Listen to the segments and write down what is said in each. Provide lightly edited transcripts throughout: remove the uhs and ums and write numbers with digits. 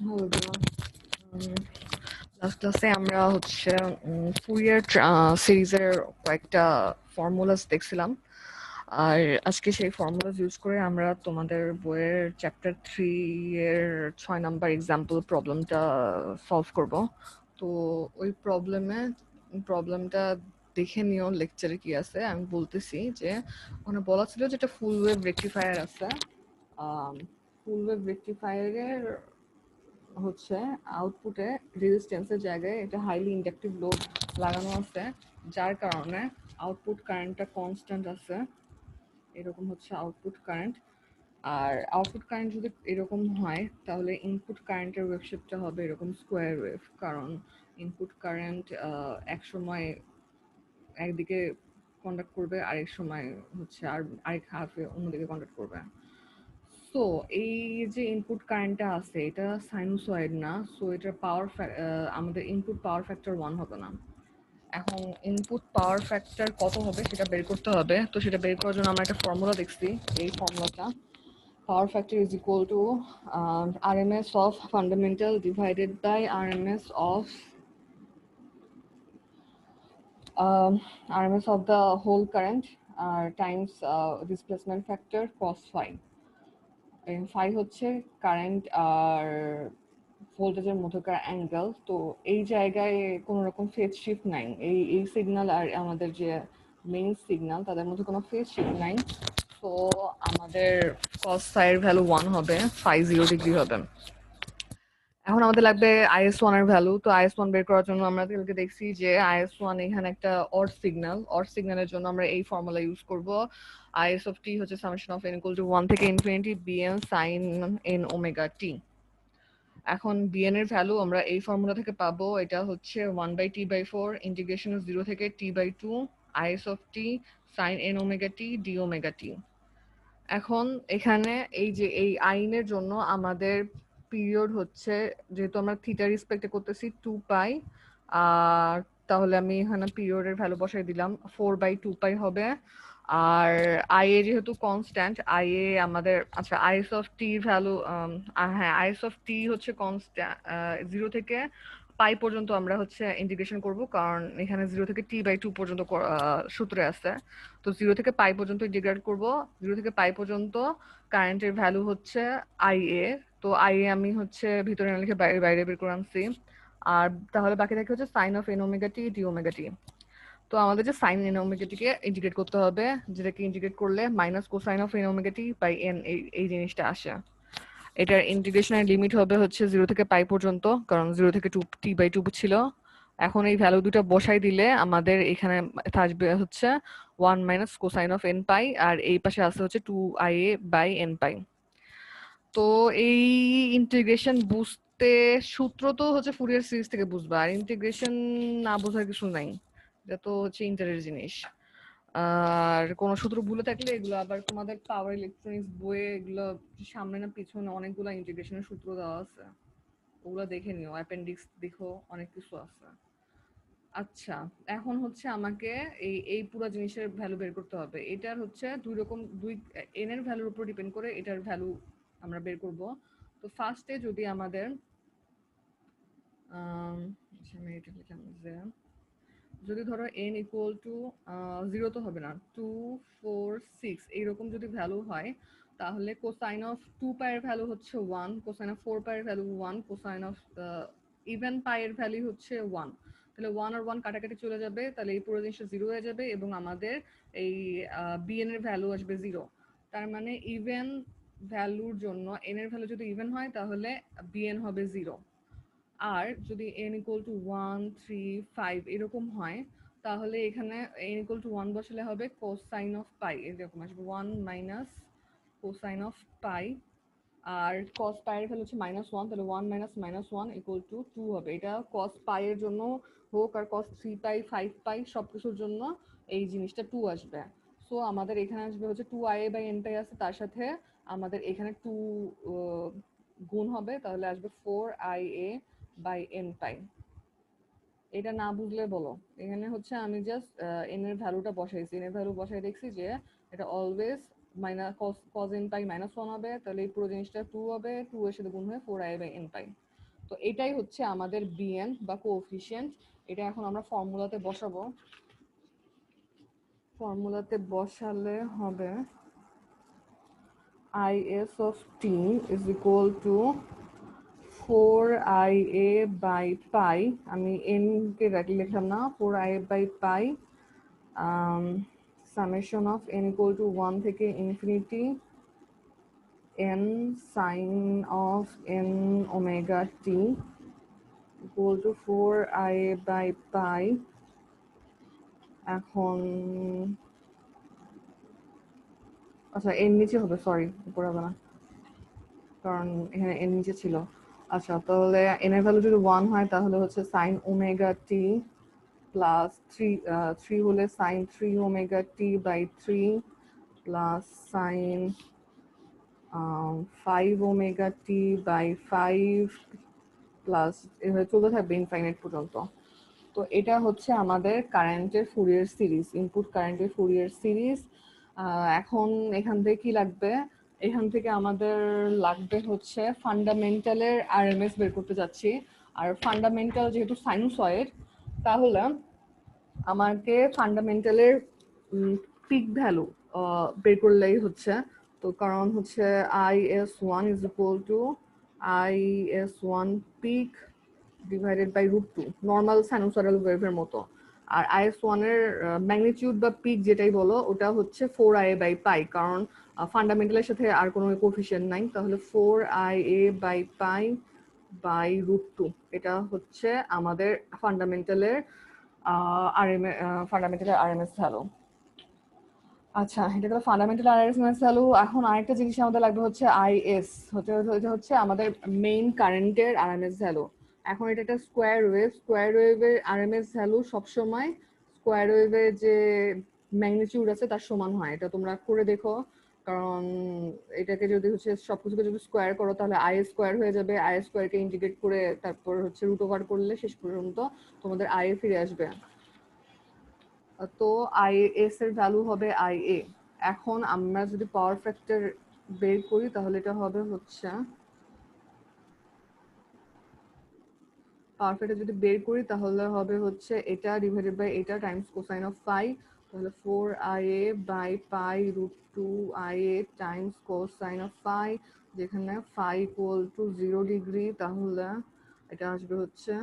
Hello everyone. Last ক্লাসে আমরা হচ্ছে ফুরিয়ার সিরিজের কয়েকটা ফর্মুলাস দেখছিলাম, আর আজকে সেই ফর্মুলাস ইউজ করে আমরা তোমাদের বইয়ের চ্যাপ্টার 3 এর 6 নাম্বার এক্সাম্পল প্রবলেমটা সলভ করব। তো ওই প্রবলেমটা দেখে নিও লেকচারে কি আছে। আমি বলতেছি যে ওখানে বলা ছিল যে একটা ফুল ওয়েভ রেকটিফায়ার আছে। ফুল ওয়েভ রেকটিফায়ারের হচ্ছে আউটপুটে রেজিস্ট্যান্সের জায়গায় এটা হাইলি ইন্ডাকটিভ লোড লাগানো আছে, যার কারণে আউটপুট কারেন্টটা কনস্ট্যান্ট আছে। এরকম হচ্ছে আউটপুট কারেন্ট। আর আউটপুট কারেন্ট যদি এরকম হয় তাহলে ইনপুট কারেন্টের ওয়েভশেপটা হবে এরকম স্কোয়ার ওয়েভ, কারণ ইনপুট কারেন্ট এক সময় একদিকে কন্ডাক্ট করবে, আরেক সময় হচ্ছে আরেক হাফে অন্যদিকে কন্ডাক্ট করবে। সো এই যে ইনপুট কারেন্টটা আছে এটা সাইনুসয়েড না, সো এটার আমাদের ইনপুট পাওয়ার ফ্যাক্টর 1 হবে না। এখন ইনপুট পাওয়ার ফ্যাক্টর কত হবে সেটা বের করতে হবে। তো সেটা বের করার জন্য আমরা একটা ফর্মুলা দেখছি। এই ফর্মুলাটা power factor is equal to RMS of fundamental divided by RMS of the whole current times displacement factor cos phi। Phi হচ্ছে কারেন্ট আর ভোল্টেজের মধ্যকার অ্যাঙ্গেল। তো এই জায়গায় কোনো রকম ফেজ শিফট নাই। এই সিগন্যাল আর আমাদের যে মেইন সিগন্যাল তাদের মধ্যে কোনো ফেজ শিফট নাই। তো আমাদের cos phi এর ভ্যালু 1 হবে, phi 0 ডিগ্রি হবে। এখন আমাদের লাগবে IS1 এর ভ্যালু। তো IS1 বের করার জন্য আমরা কালকে দেখছি যে IS1 এখানে একটা অড সিগন্যালের জন্য আমরা এই ফর্মুলা ইউজ করব। IS of t হচ্ছে summation of n equal to 1 থেকে infinity bn sin n omega t। এখন bn এর ভ্যালু আমরা এই ফর্মুলা থেকে পাবো। এটা হচ্ছে 1/t/4 ইন্টিগ্রেশন 0 থেকে t/2 IS of t sin n omega t d omega t। এখন এখানে এই যে এই আইনের জন্য আমাদের পিরিয়ড হচ্ছে, যেহেতু আমরা থিটার রেসপেক্টে করতেছি 2 পাই, আর তাহলে আমি এখানে পিরিয়ডের ভ্যালু বসাই দিলাম 4/2 পাই হবে। আর আই এ যেহেতু কনস্ট্যান্ট, আই এ আমাদের আচ্ছা আইএস অফ টি ভ্যালু, হ্যাঁ আইএস অফ টি হচ্ছে কনস্ট্যান্ট 0 থেকে পাই পর্যন্ত আমরা হচ্ছে ইন্টিগ্রেশন করব, কারণ এখানে 0 থেকে t/2 পর্যন্ত সূত্রে আছে। তো 0 থেকে পাই পর্যন্ত ইন্টিগ্রেট করব। 0 থেকে পাই পর্যন্ত কারেন্টের ভ্যালু হচ্ছে আই এ। তো আই এ আমি হচ্ছে ভিতরে না লিখে বাইরে বাইরে বের করে আনছি। আর তাহলে বাকি থাকে হচ্ছে sine of n omega t d omega t. তো আমাদের যে সাইন এন ওমেগা টিকে ইন্টিগ্রেট করতে হবে, যেটাকে ইন্টিগ্রেট করলে minus cosine of n omega t by n এই জিনিসটা আসে। এটার ইন্টিগ্রেশনের লিমিট হবে হচ্ছে 0 থেকে পাই পর্যন্ত, কারণ 0 থেকে t/2 ছিল। এখন এই ভ্যালু দুটো বসাই দিলে আমাদের এখানে আসবে হচ্ছে 1 মাইনাস কোসাইন অফ n পাই, আর এই পাশে আসছে হচ্ছে 2ia বাই n পাই। তো এই ইন্টিগ্রেশন বুঝতে সূত্র তো হচ্ছে ফুরিয়ার সিরিজ থেকে বুঝবা, আর ইন্টিগ্রেশন না বোঝার কিছু নাই। এটা তো হচ্ছে ইন্টারের জিনিস। আর কোনো সূত্র ভুলে থাকলে এগুলো আবার তোমাদের পাওয়ার ইলেকট্রনিক্স বইয়ে এগুলো সামনে না পিছনে অনেকগুলো ইন্টিগ্রেশনের সূত্র দেওয়া আছে, ওগুলো দেখে নিও। অ্যাপেন্ডিক্স দেখো, অনেক কিছু আছে। আচ্ছা, এখন হচ্ছে আমাকে এই পুরো জিনিসের ভ্যালু বের করতে হবে। এটার হচ্ছে দুই এন এর ভ্যালুর উপর ডিপেন্ড করে এটার ভ্যালু আমরা বের করব। তো ফার্স্টে যদি আমাদের আচ্ছা আমি এটা লিখলাম যে যদি ধরো n ইকুয়াল টু 0 তো হবে না, 2 4 6 এইরকম যদি ভ্যালু হয়, তাহলে কোসাইন অফ 2 পাই এর ভ্যালু হচ্ছে 1, কোসাইন অফ 4 পাই এর ভ্যালু 1, কোসাইন অফ ইভেন পাই এর ভ্যালু হচ্ছে 1। তাহলে 1 আর 1 কাটাকাটি চলে যাবে, তাহলে এই পুরো জিনিসটা 0 হয়ে যাবে এবং আমাদের এই bn এর ভ্যালু আসবে 0। তার মানে ইভেন ভ্যালুর জন্য n এর ভ্যালু যদি ইভেন হয় তাহলে bn হবে 0। আর যদি n ইকুয়াল টু 1 3 5 এরকম হয়, তাহলে এখানে n ইকুয়াল টু 1 বসালে হবে কোসাইন অফ পাই, এরকম আসবে 1 মাইনাস কোসাইন অফ পাই। আর কস পাই এর ভ্যালু হচ্ছে -1, তাহলে 1 মাইনাস -1 ইকুয়াল টু 2 হবে। এটা কস পাই এর জন্য হোক আর কস 3 পাই 5 পাই সব কিছুর জন্য এই জিনিসটা 2 আসবে। সো আমাদের এখানে আসবে হচ্ছে 2ia বাই n পাই আছে, তার সাথে আমাদের এখানে 2 গুণ হবে, তাহলে আসবে 4ia বাই n পাই। এটা না বুঝলে বলো। এখানে হচ্ছে আমি জাস্ট n এর ভ্যালুটা বসাইছি, n এর ভ্যালু বসাই দেখছি যে এটা অলওয়েজ cos n পাই -1 হবে, তাহলে এই পুরো জিনিসটা 2 হবে, 2 এর সাথে গুণ হয়ে 4i বাই n পাই। তো এটাই হচ্ছে আমাদের বিএন বা কোএফিশিয়েন্ট। এটা এখন আমরা ফর্মুলাতে বসাবো। ফর্মুলাতে বসালে হবে IS of t is equal to 4IA by pi, আমি n কে লিখলাম না, 4IA by pi summation of n equal to 1 থেকে infinity n sin of n omega t equal to 4IA by pi। এখন আচ্ছা এর নিচে হবে, সরি উপরে হবে না কারণ এখানে এর নিচে ছিল। আচ্ছা তাহলে n এর ভ্যালু যদি 1 হয় তাহলে হচ্ছে sin ওমেগা টি প্লাস 3 হলে sin 3 omega t by 3 plus sin 5 omega t by 5 plus এভাবে চলতে থাকবে ইনফাইনাইট পর্যন্ত। তো এটা হচ্ছে আমাদের কারেন্টের ফুরিয়ার সিরিজ, ইনপুট কারেন্টের ফুরিয়ার সিরিজ। এখন এখান থেকে কি লাগবে, এখান থেকে আমাদের লাগবে হচ্ছে ফান্ডামেন্টালের আরএমএস বের করতে যাচ্ছি। আর ফান্ডামেন্টাল যেহেতু সাইনুসয়েড, তাহলে আমাকে ফান্ডামেন্টালের পিক ভ্যালু বের করলেই হচ্ছে। তো কারণ হচ্ছে IS1 is equal to IS1 peak divided by √2, normal sinusoidal ওয়েভের মতো। আর IS1 এর ম্যাগনিটিউড বা পিক যেটাই বলো ওটা হচ্ছে 4IA বাই পাই, কারণ ফান্ডামেন্টালের সাথে আর কোনো কোএফিশিয়েন্ট নাই, তাহলে 4IA বাই পাই বাই √2 এটা হচ্ছে আমাদের ফান্ডামেন্টালের আরএমএস ভ্যালু। আচ্ছা এটা গেল ফান্ডামেন্টাল আরএমএস ভ্যালু। এখন আরেকটা জিনিস আমাদের লাগবে হচ্ছে IS, এটা হচ্ছে আমাদের মেইন কারেন্টের আরএমএস ভ্যালু। এখন এটা একটা স্কোয়ার ওয়েভ, স্কোয়ার ওয়েভের আরএমএস ভ্যালু সবসময় স্কোয়ার ওয়েভের যে ম্যাগনিটিউড আছে তার সমান হয়। এটা তোমরা করে দেখো, কারণ এটাকে যদি হচ্ছে সবকিছুকে যদি স্কোয়ার করো তাহলে IS স্কোয়ার হয়ে যাবে, IS স্কোয়ারকে ইন্টিগ্রেট করে তারপর হচ্ছে √ওভার করলে শেষ পর্যন্ত তোমাদের IA ফিরে আসবে। তো IS এর ভ্যালু হবে IA। এখন আমরা যদি পাওয়ার ফ্যাক্টর বের করি তাহলে এটা হবে হচ্ছে, পাওয়ার ফ্যাক্টর যদি বের করি তাহলে হবে হচ্ছে এটা ডিভাইডেড বাই এটা টাইমস কোসাইন অফ ফাই, তাহলে 4IA by pi √2IA times cosine of phi, যেখানে ফাই ইকুয়াল টু 0 ডিগ্রি, তাহলে এটা আসবে হচ্ছে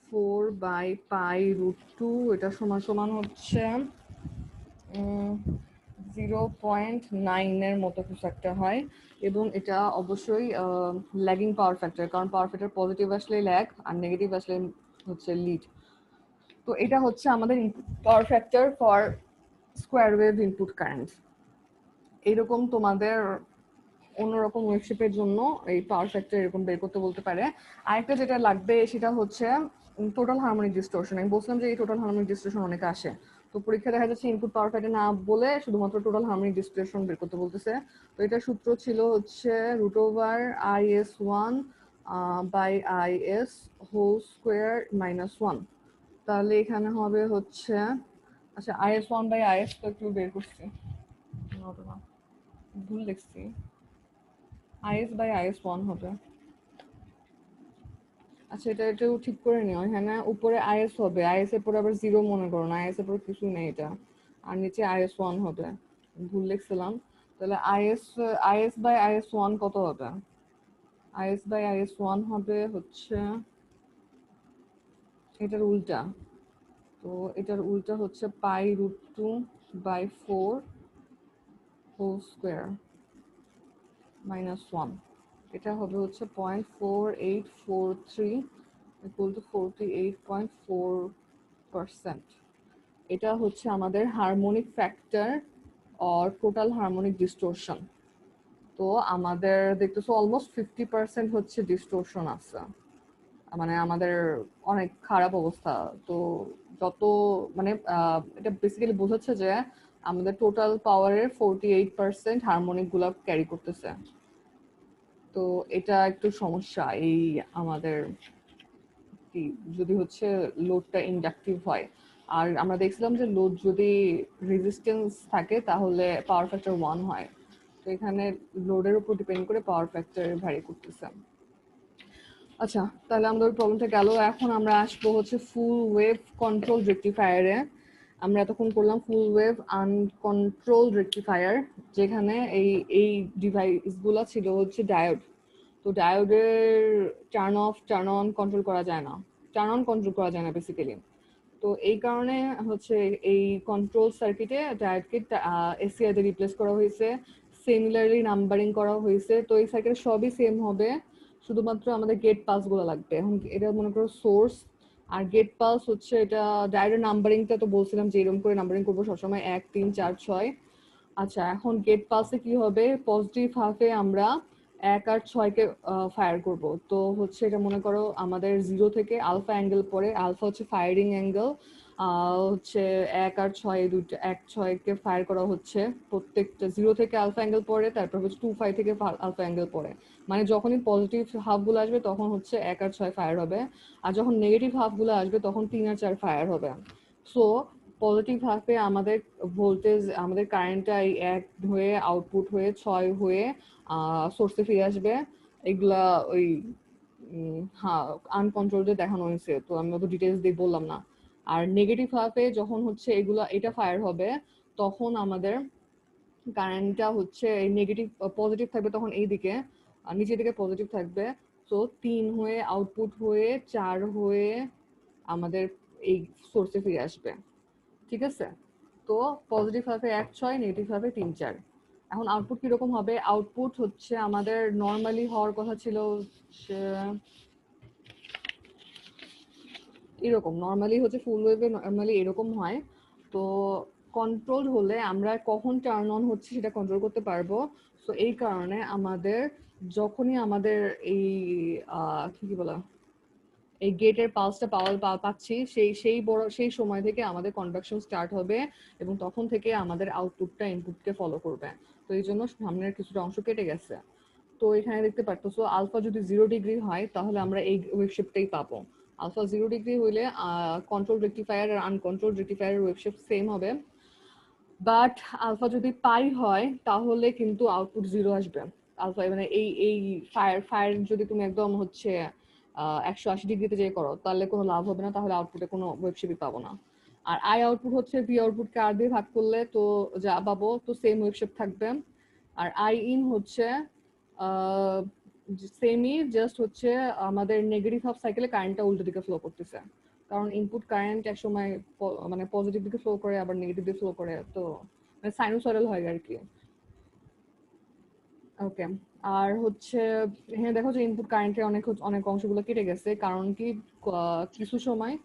4 বাই পাই √2, এটা সমান সমান হচ্ছে 0.9 মতো কিছু একটা হয়। এবং এটা অবশ্যই ল্যাগিং পাওয়ার ফ্যাক্টর, কারণ পাওয়ার ফ্যাক্টর পজিটিভ আসলে ল্যাগ আর নেগেটিভ আসলে হচ্ছে লিড। তো এটা হচ্ছে আমাদের power factor for square wave input current. এইরকম তোমাদের অন্যরকম ওয়েবশেপের জন্য এই পাওয়ার ফ্যাক্টর এরকম বের করতে বলতে পারে। আরেকটা যেটা লাগবে সেটা হচ্ছে টোটাল হারমোনিক ডিস্টরশন। আমি বলছিলাম যে এই টোটাল হারমোনিক ডিস্টরশন অনেকে আসে, তো পরীক্ষা দেখা যাচ্ছে ইনপুট পাওয়ার ফ্যাক্টর না বলে শুধুমাত্র টোটাল হারমোনিক ডিস্টরশন বের করতে বলতেছে। তো এটা সূত্র ছিল হচ্ছে √IS1 by IS whole square -1। তাহলে এখানে হবে হচ্ছে, আচ্ছা IS1 বাই IS তো একটু বের করছি, ভুল লিখছি, IS বাই IS1 হবে। আচ্ছা এটা একটু ঠিক করে নিও, এখানে উপরে IS হবে, IS এর পরে আবার 0 মনে করো না, IS এর পরে কিছুই নেই এটা, আর নিচে IS1 হবে, ভুল লিখছিলাম। তাহলে IS বাই IS1 কত হবে? IS বাই IS1 হবে হচ্ছে এটার উল্টা, তো এটার উল্টা হচ্ছে পাই √2 বাই 4 হোল স্কোয়ার -1, এটা হবে হচ্ছে 0.4843 ইকুয়াল টু 48.4%। এটা হচ্ছে আমাদের harmonic factor or total harmonic ডিস্টোরশন। তো আমাদের দেখতেছো অলমোস্ট 50% হচ্ছে ডিস্টোরশন আছে, মানে আমাদের অনেক খারাপ অবস্থা। তো যত মানে এটা বেসিক্যালি বোঝাচ্ছে যে আমাদের টোটাল পাওয়ারের 48% হারমোনিক গুলা ক্যারি করতেছে। তো এটা একটু সমস্যা এই আমাদের কি, যদি হচ্ছে লোডটা ইন্ডাকটিভ হয়। আর আমরা দেখছিলাম যে লোড যদি রেজিস্ট্যান্স থাকে তাহলে পাওয়ার ফ্যাক্টর 1 হয়। তো এখানে লোডের উপর ডিপেন্ড করে পাওয়ার ফ্যাক্টর ভ্যারি করতেছে। আচ্ছা, তাহলে আমাদের ওই প্রবলেমটা গেল। এখন আমরা আসবো হচ্ছে ফুল ওয়েভ কন্ট্রোল রেকটিফায়ারে। আমরা এতক্ষণ করলাম ফুল ওয়েভ আনকন্ট্রোল রেকটিফায়ার, যেখানে এই এই ডিভাইসগুলো ছিল হচ্ছে ডায়োড। তো ডায়োডের turn off turn on control করা যায় না, টার্ন অন কন্ট্রোল করা যায় না বেসিক্যালি। তো এই কারণে হচ্ছে এই কন্ট্রোল সার্কিটে ডায়োডকে এসিআই দিয়ে রিপ্লেস করা হয়েছে, সিমিলারলি নাম্বারিং করা হয়েছে। তো এই সার্কিট সবই সেম হবে, শুধুমাত্র আমাদের গেট পালস গুলো লাগবে। এখন এটা মনে করো সোর্স, আর গেট পালস হচ্ছে এটা ডায়োডের নাম্বারিংটা তো বলছিলাম যে এরকম করে নাম্বারিং করবো সবসময় 1 3 4 6। আচ্ছা, এখন গেট পালসে কি হবে, পজিটিভ হাফে আমরা 1 আর 6-কে ফায়ার করব। তো হচ্ছে এটা মনে করো আমাদের 0 থেকে আলফা অ্যাঙ্গেল পরে, আলফা হচ্ছে ফায়ারিং অ্যাঙ্গেল, হচ্ছে 1 আর 6 এই দুইটা 1 6-কে ফায়ার করা হচ্ছে প্রত্যেকটা 0 থেকে আলফা অ্যাঙ্গেল পরে, তারপর হচ্ছে 2 5 থেকে আলফা অ্যাঙ্গেল পরে। মানে যখনই পজিটিভ হাফগুলো আসবে তখন হচ্ছে 1 আর 6 ফায়ার হবে, আর যখন নেগেটিভ হাফগুলো আসবে তখন 3 আর 4 ফায়ার হবে। সো পজিটিভ হাফে আমাদের ভোল্টেজ, আমাদের কারেন্টটা এই 1 হয়ে আউটপুট হয়ে 6 হয়ে সোর্সে ফিরে আসবে। এগুলা ওই হ্যাঁ আনকন্ট্রোলড দেখানো হয়েছে, তো আমি অত ডিটেলস দিয়ে বললাম না। আর নেগেটিভ হাফে যখন হচ্ছে এগুলা এটা ফায়ার হবে, তখন আমাদের কারেন্টটা হচ্ছে নেগেটিভ পজিটিভ থাকবে তখন এই দিকে, নিচের দিকে পজিটিভ থাকবে। তো 3 হয়ে আউটপুট হয়ে 4 হয়ে আমাদের এই সোর্সে ফিরে আসবে। ঠিক আছে? তো পজিটিভ হাফে 1 6, নেগেটিভ হাফে 3 4। এখন আউটপুট কিরকম হবে, আউটপুট হচ্ছে আমাদের নর্মালি হওয়ার কথা ছিল এরকম, নর্মালি হচ্ছে ফুল ওয়েভে নর্মালি এরকম হয়। তো কন্ট্রোল হলে আমরা কখন টার্ন অন হচ্ছে সেটা কন্ট্রোল করতে পারবো। তো এই কারণে আমাদের যখনই আমাদের এই কি কি বলা, এই গেটের পালসটা পাচ্ছি, সেই সময় থেকে আমাদের কন্ডাকশন স্টার্ট হবে, এবং তখন থেকে আমাদের আউটপুটটা ইনপুটকে ফলো করবে। তো এই জন্য সামনের কিছুটা অংশ কেটে গেছে। তো এখানে দেখতে পারতেছো আলফা যদি 0 ডিগ্রি হয় তাহলে আমরা এই ওয়েভশেপটাই পাবো। আলফা 0 ডিগ্রি হইলে কন্ট্রোল রেকটিফায়ার আর আনকন্ট্রোল রেকটিফায়ারের ওয়েভশেপ সেম হবে। বাট আলফা যদি পাই হয় তাহলে কিন্তু আউটপুট 0 আসবে। আলফা মানে এই ফায়ার যদি তুমি একদম হচ্ছে 180 ডিগ্রিতে যে করো তাহলে কোনো লাভ হবে না, তাহলে আউটপুটে কোনো ওয়েভশেপই পাবো না। আর আই আউটপুট হচ্ছে ভি আউটপুটকে আর দিয়ে ভাগ করলে তো যা পাবো তো সেম ওয়েভশেপ থাকবে। আর আই ইন হচ্ছে সেমই, জাস্ট হচ্ছে আমাদের নেগেটিভ হাফ সাইকেলে কারেন্টটা উল্টো দিকে ফ্লো করতেছে, কারণ ইনপুট কারেন্ট এক সময় মানে পজিটিভ দিকে ফ্লো করে আবার নেগেটিভ দিকে ফ্লো করে, তো মানে সাইনোসয়েডাল হয় আর কি। ওকে। আর হচ্ছে হ্যাঁ দেখো যে ইনপুট কারেন্টের অনেক অনেক অংশগুলো কেটে গেছে, কারণ কি কিছু সময়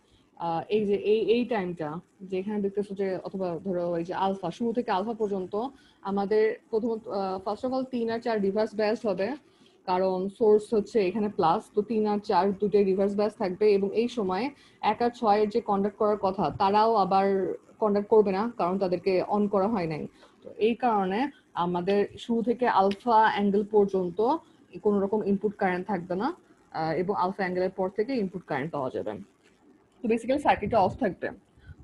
এই যে এই টাইমটা যেখানে দেখতেছো যে, অথবা ধরো এই যে আলফা শুরু থেকে আলফা পর্যন্ত আমাদের প্রথমত ফার্স্ট অফ অল 3 আর 4 রিভার্স ব্যাস হবে, কারণ সোর্স হচ্ছে এখানে প্লাস, তো 3 আর 4 দুটোই রিভার্স ব্যাস থাকবে, এবং এই সময় 1 আর 6 এর যে কন্ডাক্ট করার কথা তারাও আবার কন্ডাক্ট করবে না, কারণ তাদেরকে অন করা হয় নাই। তো এই কারণে আমাদের শুরু থেকে আলফা অ্যাঙ্গেল পর্যন্ত কোনো রকম ইনপুট কারেন্ট থাকবে না, এবং আলফা অ্যাঙ্গেলের পর থেকে ইনপুট কারেন্ট পাওয়া যাবে। তো বেসিক্যালি সার্কিটটা অফ থাকবে।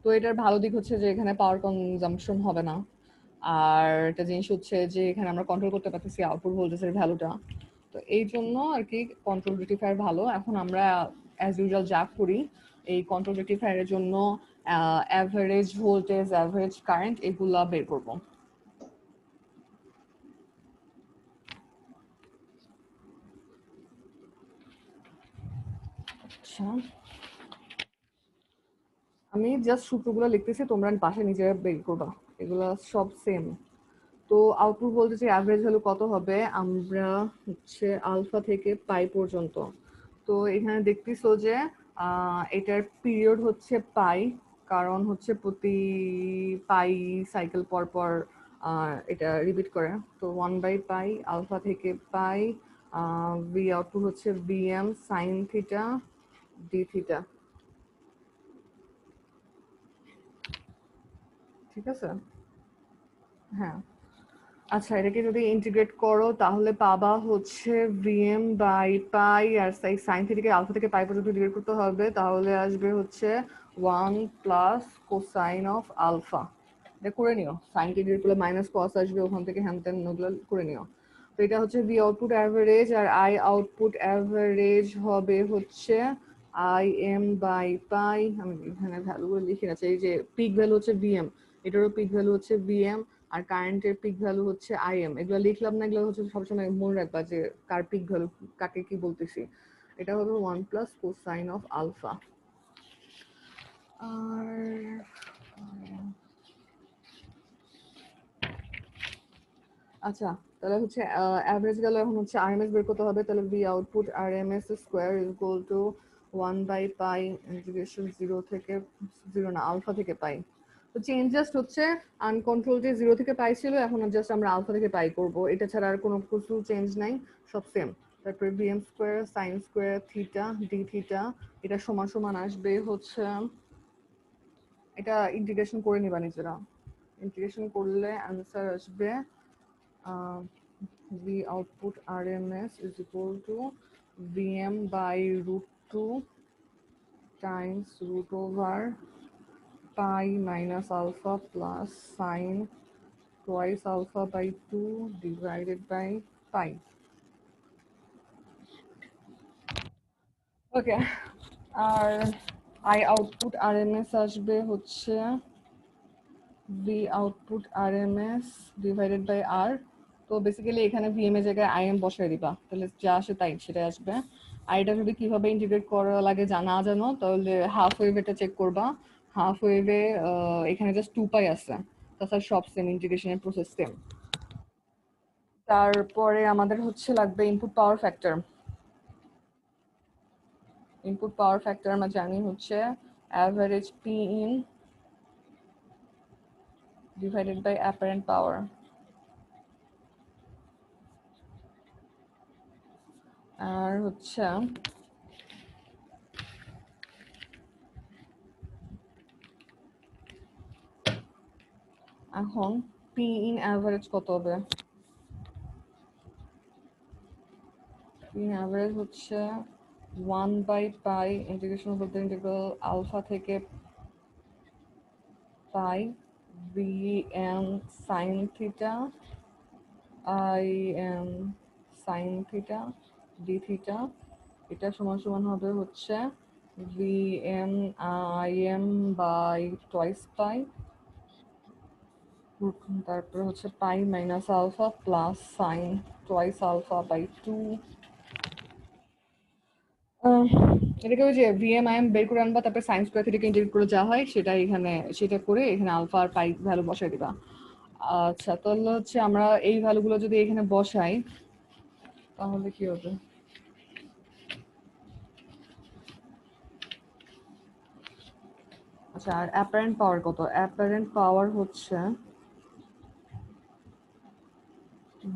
তো এটার ভালো দিক হচ্ছে যে এখানে পাওয়ার কনজাম্পশন হবে না। আর একটা জিনিস হচ্ছে যে এখানে আমরা কন্ট্রোল করতে পারতেছি আউটপুট ভোল্টেজের ভ্যালুটা। তো এই জন্য আর কি কন্ট্রোল রেকটিফায়ার ভালো। এখন আমরা অ্যাজ ইউজুয়াল যা করি, এই কন্ট্রোল রেকটিফায়ারের জন্য অ্যাভারেজ ভোল্টেজ, অ্যাভারেজ কারেন্ট এগুলা বের করবো। আচ্ছা, আমি জাস্ট সূত্রগুলো লিখতেছি, তোমরা পাশে নিজেরা বের করবা, এগুলা সব সেম। তো আউটপুট ভোল্টেজের অ্যাভারেজ ভ্যালু কত হবে, আমরা হচ্ছে আলফা থেকে পাই পর্যন্ত। তো এখানে দেখতেছো যে এটার পিরিয়ড হচ্ছে পাই, কারণ হচ্ছে প্রতি পাই সাইকেল পর পর এটা রিপিট করে। তো 1/পাই আলফা থেকে পাই, ভি আউটপুট হচ্ছে VM sign theta d theta. ঠিক আছে? হ্যাঁ। আচ্ছা, এটাকে যদি ইন্টিগ্রেট করো তাহলে পাবা হচ্ছে ভিএম বাই পাই, আর সাইন থিটাকে আলফা থেকে পাই পর্যন্ত ইন্টিগ্রেট করতে হবে, তাহলে আসবে হচ্ছে 1 প্লাস কোসাইন অফ আলফা। এটা করে নিও, সাইন ইন্টিগ্রেট করলে মাইনাস কস আসবে ওখান থেকে, হ্যান ত্যান ওগুলো করে নিও। তো এটা হচ্ছে ভি আউটপুট অ্যাভারেজ, আর আই আউটপুট অ্যাভারেজ হবে হচ্ছে আই এম বাই পাই। আমি এখানে ভ্যালুগুলো লিখে রাখছি। এই যে পিক ভ্যালু হচ্ছে ভিএম, এটারও পিক ভ্যালু হচ্ছে ভিএম, আর কারেন্টের পিক ভ্যালু হচ্ছে আইএম। এগুলো লিখলাম না, এগুলো হচ্ছে সবসময় মনে রাখবা যে কার পিক ভ্যালু কাকে কি বলতেছি। এটা হবে 1 প্লাস কোসাইন অফ আলফা। আর আচ্ছা, তাহলে হচ্ছে অ্যাভারেজ গেল, এখন হচ্ছে আরএমএস বের করতে হবে। তাহলে V output RMS square is equal to 1 by pi integration 0 থেকে 0 না আলফা থেকে পাই। তো চেঞ্জ জাস্ট হচ্ছে আনকন্ট্রোল যে 0 থেকে পাই ছিল, এখন জাস্ট আমরা আলফা থেকে পাই করব। এটা ছাড়া আর কোনো কিছু চেঞ্জ নাই, সব সেম। তারপরে VM square sine square theta d theta, এটা সমান সমান আসবে হচ্ছে, এটা ইন্টিগ্রেশন করে নিবা নিজেরা। ইন্টিগ্রেশন করলে অ্যান্সার আসবে V output RMS is equal to VM by root 2 times root over pi minus alpha plus sine twice alpha by 2 divided by pi. Okay, R I output RMS আসবে হচ্ছে V output RMS divided by R. তো basically এখানে VM এর জায়গায় IM বসাই দিবা, তাহলে যা আসে তাই সেটাই আসবে। আর এটা যদি কিভাবে ইন্টিগ্রেট করা লাগে না জানো, তাহলে হাফ ওয়েভ এটা চেক করবা। হাফ ওয়েভে এখানে জাস্ট 2 পাই আছে, তাছাড়া সব সেম, ইন্টিগ্রেশনের প্রসেস সেম। তারপরে আমাদের হচ্ছে লাগবে input power factor. Input power factor আমরা জানি হচ্ছে average P in divided by apparent power. আর হচ্ছে এখন পি ইন অ্যাভারেজ কত হবে? পি ইন অ্যাভারেজ হচ্ছে 1 বাই পাই ইন্টিগ্রেশন বলতে ইন্টিগ্রাল আলফা থেকে pi V M sine theta I M sine theta d theta, এটা সমান সমান হবে হচ্ছে V M I M by twice pi, তারপরে হচ্ছে pi minus alpha plus sine twice alpha by 2। এটাকে ওই যে ভিএমআইএম বের করে আনবা, তারপরে সাইন স্কোয়ার থিটাকে ইন্টিগ্রেট করে যা হয় সেটা এখানে, সেটা করে এখানে আলফা আর পাই ভ্যালু বসাই দিবা। আচ্ছা, তাহলে হচ্ছে আমরা এই ভ্যালুগুলো যদি এখানে বসাই তাহলে কি হবে? আচ্ছা, আর অ্যাপারেন্ট পাওয়ার কত? অ্যাপারেন্ট পাওয়ার হচ্ছে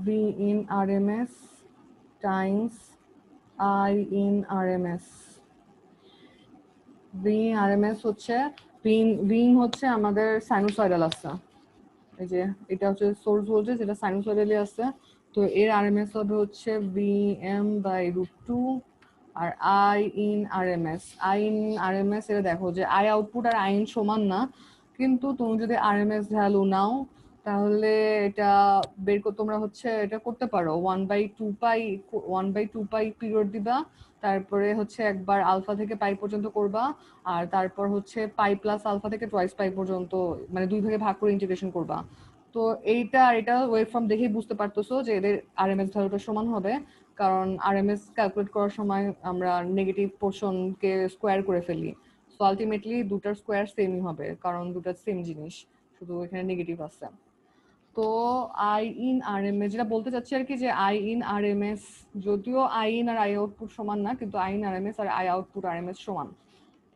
V in RMS Times I in RMS. V RMS হচ্ছে ভি হচ্ছে আমাদের সাইনোসয়েডাল আছে, এই যে এটা হচ্ছে সোর্স ভোল্টেজ, এটা সাইনোসয়েডালি আছে। তো এর আরএমএস হবে হচ্ছে ভিএম বাই রুট 2, আর I in RMS. I in RMS, এটা দেখো যে আই আউটপুট আর আই ইন সমান না, কিন্তু তুমি যদি আরএমএস ভ্যালু নাও তাহলে এটা বের করে তোমরা হচ্ছে এটা করতে পারো। 1/2 পাই, 1/2 পাই পিরিয়ড দিবা, তারপরে হচ্ছে একবার আলফা থেকে পাই পর্যন্ত করবা, আর তারপর হচ্ছে পাই প্লাস আলফা থেকে টোয়াইস পাই পর্যন্ত, মানে 2 ভাগে ভাগ করে ইন্টিগ্রেশন করবা। তো এইটা আর এটা ওয়েভ ফর্ম দেখেই বুঝতে পারতেছো যে এদের আরএমএস ভ্যালুটা সমান হবে, কারণ আরএমএস ক্যালকুলেট করার সময় আমরা নেগেটিভ পোর্শনকে স্কোয়ার করে ফেলি। সো আলটিমেটলি দুটার স্কোয়ার সেমই হবে, কারণ দুটা সেম জিনিস, শুধু এখানে নেগেটিভ আছে। তো আই ইন আরএমএস যেটা বলতে চাচ্ছি আর কি, যে আই ইন আরএমএস, যদিও আই ইন আর আই আউটপুট সমান না, কিন্তু আই ইন আরএমএস আর আই আউটপুট আরএমএস সমান।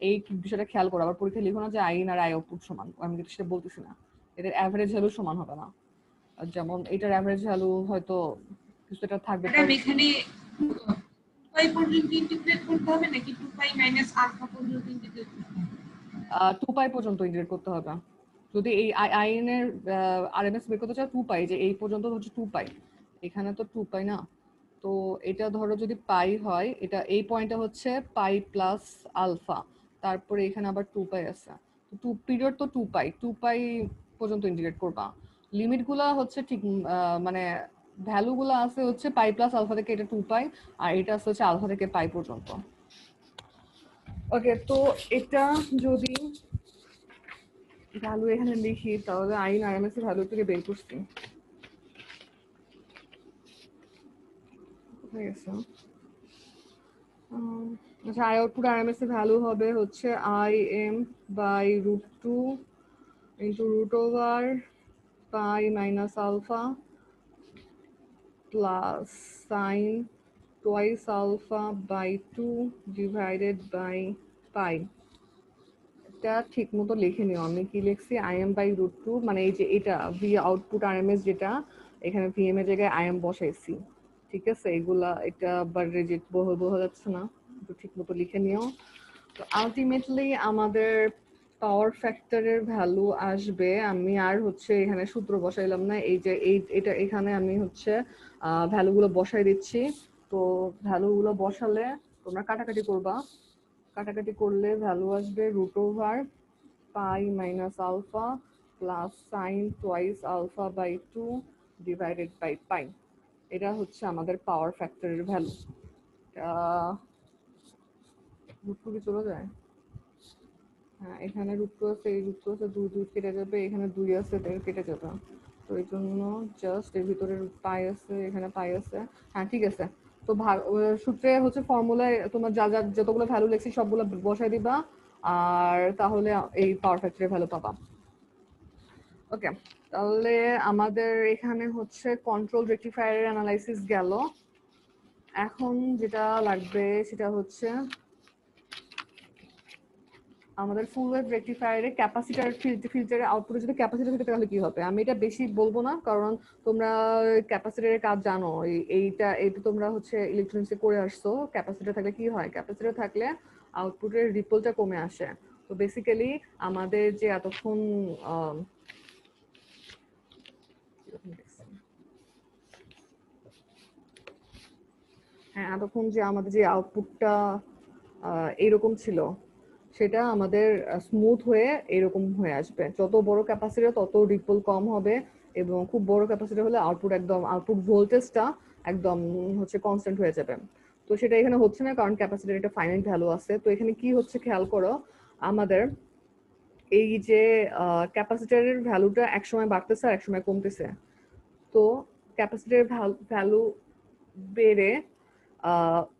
এই বিষয়টা খেয়াল করো, আবার পরীক্ষায় লিখো না যে আই ইন আর আই আউটপুট সমান, আমি কিন্তু সেটা বলতেছি না। এদের অ্যাভারেজ ভ্যালু সমান হবে না। যেমন এটার অ্যাভারেজ ভ্যালু হয়তো কিছুটা থাকবে। ম্যাডাম এখানে 2 পাই পর্যন্ত ইন্টিগ্রেট করতে হবে নাকি 2 পাই মাইনাস আলফা পর্যন্ত ইন্টিগ্রেট করতে হবে? 2 পাই পর্যন্ত ইন্টিগ্রেট করতে হবে। যদি এই আইএন এর আরএমএস বের করতে চাও 2 পাই, যে এই পর্যন্ত হচ্ছে 2 পাই, এখানে তো 2 পাই না। তো এটা ধরো যদি পাই হয়, এটা এই পয়েন্টটা হচ্ছে পাই প্লাস আলফা, তারপরে এখানে আবার 2 পাই আছে। তো 2 পিরিয়ড তো 2 পাই পর্যন্ত ইন্টিগ্রেট করবা। লিমিটগুলো হচ্ছে ঠিক মানে ভ্যালুগুলো আছে হচ্ছে পাই প্লাস আলফা থেকে এটা 2 পাই, আর এটা আছে হচ্ছে আলফা থেকে পাই পর্যন্ত। ওকে, তো এটা যদি ভ্যালু এখানে লিখি তাহলে আইন আরএমএস এর ভ্যালু থেকে বের করছি। হয়ে গেছে। আচ্ছা, আই আউটপুট আরএমএস এর ভ্যালু হবে হচ্ছে আই এম বাই √2 ইন্টু √ওভার pi minus alpha plus sine twice alpha by 2 divided by pi. এটা ঠিক মতো লিখে নিও। আমি কি লিখছি, আই এম বাই √2, মানে এই যে এটা ভি আউটপুট আরএমএস যেটা, এখানে ভিএম এর জায়গায় আই এম বসাইছি। ঠিক আছে, এগুলা এটা আবার রেজিট বোঝা যাচ্ছে না, একটু ঠিক মতো লিখে নিও। তো আলটিমেটলি আমাদের পাওয়ার ফ্যাক্টরের ভ্যালু আসবে, আমি আর হচ্ছে এখানে সূত্র বসাইলাম না, এই যে এটা এখানে আমি হচ্ছে ভ্যালুগুলো বসাই দিচ্ছি। তো ভ্যালুগুলো বসালে তোমরা কাটাকাটি করবা, কাটাকাটি করলে ভ্যালু আসবে √ওভার pi minus alpha plus sine twice alpha by 2 divided by pi. এটা হচ্ছে আমাদের পাওয়ার ফ্যাক্টরের ভ্যালু। √2 কি চলে যায়? হ্যাঁ, এখানে √2 আছে, এই √2 আছে, 2 2 কেটে যাবে, এখানে 2 আছে, তাই কেটে যাবে। তো এই জন্য জাস্ট এর ভিতরে পাই আছে, এখানে পাই আছে। হ্যাঁ, ঠিক আছে। তো সূত্রে হচ্ছে ফর্মুলায় তোমার যা যা যতগুলো ভ্যালু লিখছি সবগুলো বসাই দিবা, আর তাহলে এই পাওয়ার ফ্যাক্টরের ভ্যালু পাবা। ওকে, তাহলে আমাদের এখানে হচ্ছে কন্ট্রোল রেকটিফায়ারের অ্যানালাইসিস গেল। এখন যেটা লাগবে সেটা হচ্ছে আমাদের ফুল ওয়েভ রেকটিফায়ারের ক্যাপাসিটার ফিল্টারের আউটপুটে যদি ক্যাপাসিটার থাকে তাহলে কি হবে। আমি এটা বেশি বলবো না, কারণ তোমরা ক্যাপাসিটারের কাজ জানো। এইটা তোমরা হচ্ছে ইলেকট্রনিক্সে করে আসছো। ক্যাপাসিটার থাকলে কি হয়, ক্যাপাসিটার থাকলে আউটপুটের রিপলটা কমে আসে। তো বেসিক্যালি আমাদের যে এতক্ষণ হ্যাঁ, এতক্ষণ যে আমাদের যে আউটপুটটা এইরকম ছিল, সেটা আমাদের স্মুথ হয়ে এরকম হয়ে আসবে। যত বড় ক্যাপাসিটর তত রিপল কম হবে, এবং খুব বড় ক্যাপাসিটর হলে আউটপুট ভোল্টেজটা একদম হচ্ছে কনস্ট্যান্ট হয়ে যাবে। তো সেটা এখানে হচ্ছে না, কারণ ক্যাপাসিটর একটা ফাইনাইট ভ্যালু আছে। তো এখানে কি হচ্ছে খেয়াল করো, আমাদের এই যে ক্যাপাসিটরের ভ্যালুটা একসময় বাড়তেছে আর একসময় কমতেছে। তো ক্যাপাসিটরের ভ্যালু বেড়ে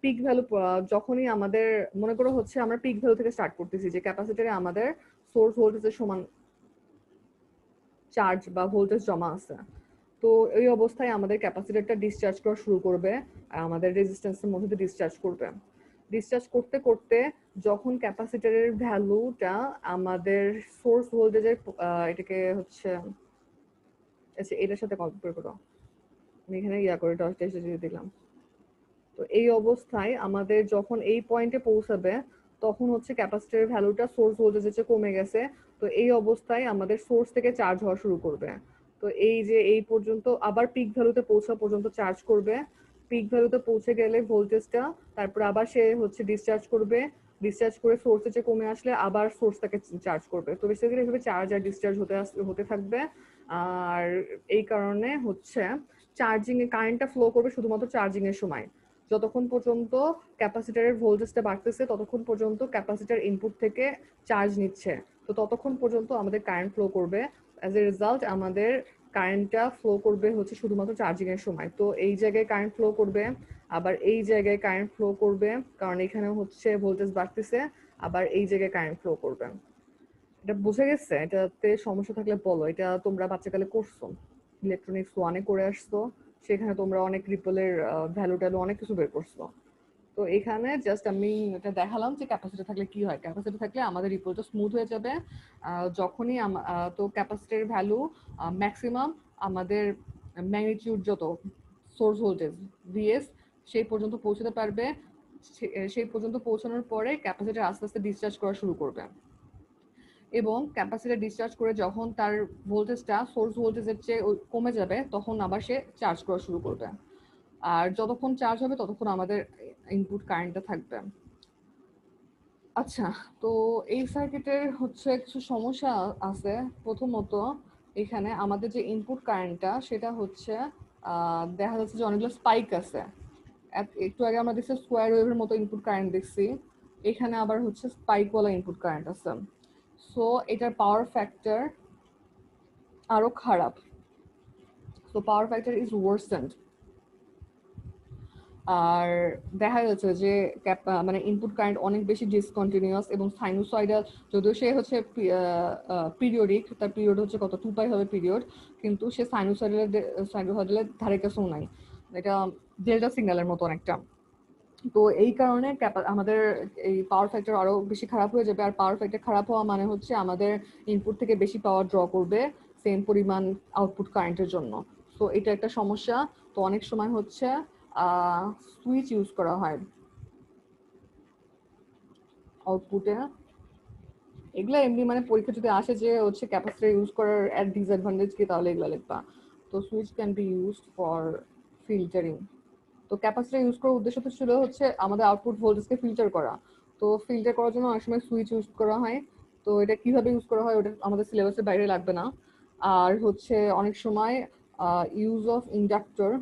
পিক ভ্যালু যখনই আমাদের মনে করো হচ্ছে আমরা পিক ভ্যালু থেকে স্টার্ট করতেছি, যে ক্যাপাসিটরে আমাদের সোর্স ভোল্টেজের সমান চার্জ বা ভোল্টেজ জমা আছে। তো এই অবস্থায় আমাদের ক্যাপাসিটরটা ডিসচার্জ করা শুরু করবে, আর আমাদের রেজিস্ট্যান্সের মধ্যে দিয়ে ডিসচার্জ করবে। ডিসচার্জ করতে করতে যখন ক্যাপাসিটরের ভ্যালুটা আমাদের সোর্স ভোল্টেজের এটাকে হচ্ছে এটার সাথে কম্পেয়ার করো, আমি এখানে করে টেস্ট দিয়ে দিলাম। তো এই অবস্থায় আমাদের যখন এই পয়েন্টে পৌঁছাবে, তখন হচ্ছে ক্যাপাসিটরের ভ্যালুটা সোর্স ভোল্টেজের চেয়ে কমে গেছে। তো এই অবস্থায় আমাদের সোর্স থেকে চার্জ হওয়া শুরু করবে। তো এই যে এই পর্যন্ত আবার পিক ভ্যালুতে পৌঁছা পর্যন্ত চার্জ করবে। পিক ভ্যালুতে পৌঁছে গেলে ভোল্টেজটা, তারপর আবার সে হচ্ছে ডিসচার্জ করবে। ডিসচার্জ করে সোর্সের চেয়ে কমে আসলে আবার সোর্সটাকে চার্জ করবে। তো বেসিক্যালি এভাবে চার্জ আর ডিসচার্জ হতে থাকবে। আর এই কারণে হচ্ছে চার্জিং এ কারেন্টটা ফ্লো করবে শুধুমাত্র চার্জিং এর সময়। যতক্ষণ পর্যন্ত ক্যাপাসিটরের ভোল্টেজটা বাড়তেছে ততক্ষণ পর্যন্ত ক্যাপাসিটর ইনপুট থেকে চার্জ নিচ্ছে। তো ততক্ষণ পর্যন্ত আমাদের কারেন্ট ফ্লো করবে। অ্যাজ এ রেজাল্ট আমাদের কারেন্টটা ফ্লো করবে হচ্ছে শুধুমাত্র চার্জিং এর সময়। তো এই জায়গায় কারেন্ট ফ্লো করবে, আবার এই জায়গায় কারেন্ট ফ্লো করবে, কারণ এখানে হচ্ছে ভোল্টেজ বাড়তেছে। আবার এই জায়গায় কারেন্ট ফ্লো করবে। এটা বুঝে গেছে? এটাতে সমস্যা থাকলে বলো। এটা তোমরা বাচ্চাকালে করছো, ইলেকট্রনিক্স 1-এ করে আসছো। সেখানে তোমরা অনেক রিপলের ভ্যালু ট্যালু অনেক কিছু বের করছো। তো এখানে জাস্ট আমি এটা দেখালাম যে ক্যাপাসিটর থাকলে কি হয়। ক্যাপাসিটর থাকলে আমাদের রিপলটা স্মুথ হয়ে যাবে। যখনই তো ক্যাপাসিটরের ভ্যালু ম্যাক্সিমাম আমাদের ম্যাগনিটিউড যত সোর্স ভোল্টেজ ভিএস সেই পর্যন্ত পৌঁছতে পারবে। সেই পর্যন্ত পৌঁছানোর পরে ক্যাপাসিটর আস্তে আস্তে ডিসচার্জ করা শুরু করবে, এবং ক্যাপাসিটর ডিসচার্জ করে যখন তার ভোল্টেজটা সোর্স ভোল্টেজের চেয়ে কমে যাবে, তখন আবার সে চার্জ করা শুরু করবে। আর যতক্ষণ চার্জ হবে ততক্ষণ আমাদের ইনপুট কারেন্টটা থাকবে। আচ্ছা, তো এই সার্কিটের হচ্ছে কিছু সমস্যা আছে। প্রথমত এখানে আমাদের যে ইনপুট কারেন্টটা সেটা হচ্ছে দেখা যাচ্ছে যে অনেকগুলো স্পাইক আছে। একটু আগে আমরা দেখছি স্কোয়ার ওয়েভের মতো ইনপুট কারেন্ট দেখছি, এখানে আবার হচ্ছে স্পাইকওয়ালা ইনপুট কারেন্ট আছে। সো এটার পাওয়ার ফ্যাক্টর আরো খারাপ। So power factor is worsened. আর দেখা যাচ্ছে যে মানে ইনপুট কারেন্ট অনেক বেশি ডিসকন্টিনিউয়াস এবং সাইনুসয়েডাল, যদিও সে হচ্ছে পিরিয়ডিক, তার পিরিয়ড হচ্ছে কত 2 পাই হবে পিরিয়ড, কিন্তু সে সাইনুসয়েডালের ধারে কাছেও নাই, এটা ডেল্টা সিগন্যালের মতো অনেকটা। তো এই কারণে আমাদের এই পাওয়ার ফ্যাক্টর আরো বেশি খারাপ হয়ে যাবে। আর পাওয়ার ফ্যাক্টর খারাপ হওয়া মানে হচ্ছে আমাদের ইনপুট থেকে বেশি পাওয়ার ড্র করবে সেম পরিমাণ আউটপুট কারেন্টের জন্য। তো এটা একটা সমস্যা। তো অনেক সময় হচ্ছে সুইচ ইউজ করা হয় আউটপুটে। এগুলা এমনি মানে পরীক্ষা যদি আসে যে হচ্ছে ক্যাপাসিটর ইউজ করার এর ডিসঅ্যাডভান্টেজ কি, তাহলে এগুলা লিখবা। তো switch can be used for filtering. তো ক্যাপাসিটর ইউজ করার উদ্দেশ্য তো ছিল হচ্ছে আমাদের আউটপুট ভোল্টেজকে ফিল্টার করা। তো ফিল্টার করার জন্য অনেক সময় সুইচ ইউজ করা হয়। তো এটা কিভাবে ইউজ করা হয় ওটা আমাদের সিলেবাসের বাইরে লাগবে না। আর হচ্ছে অনেক সময় ইউজ অফ ইন্ডাক্টর।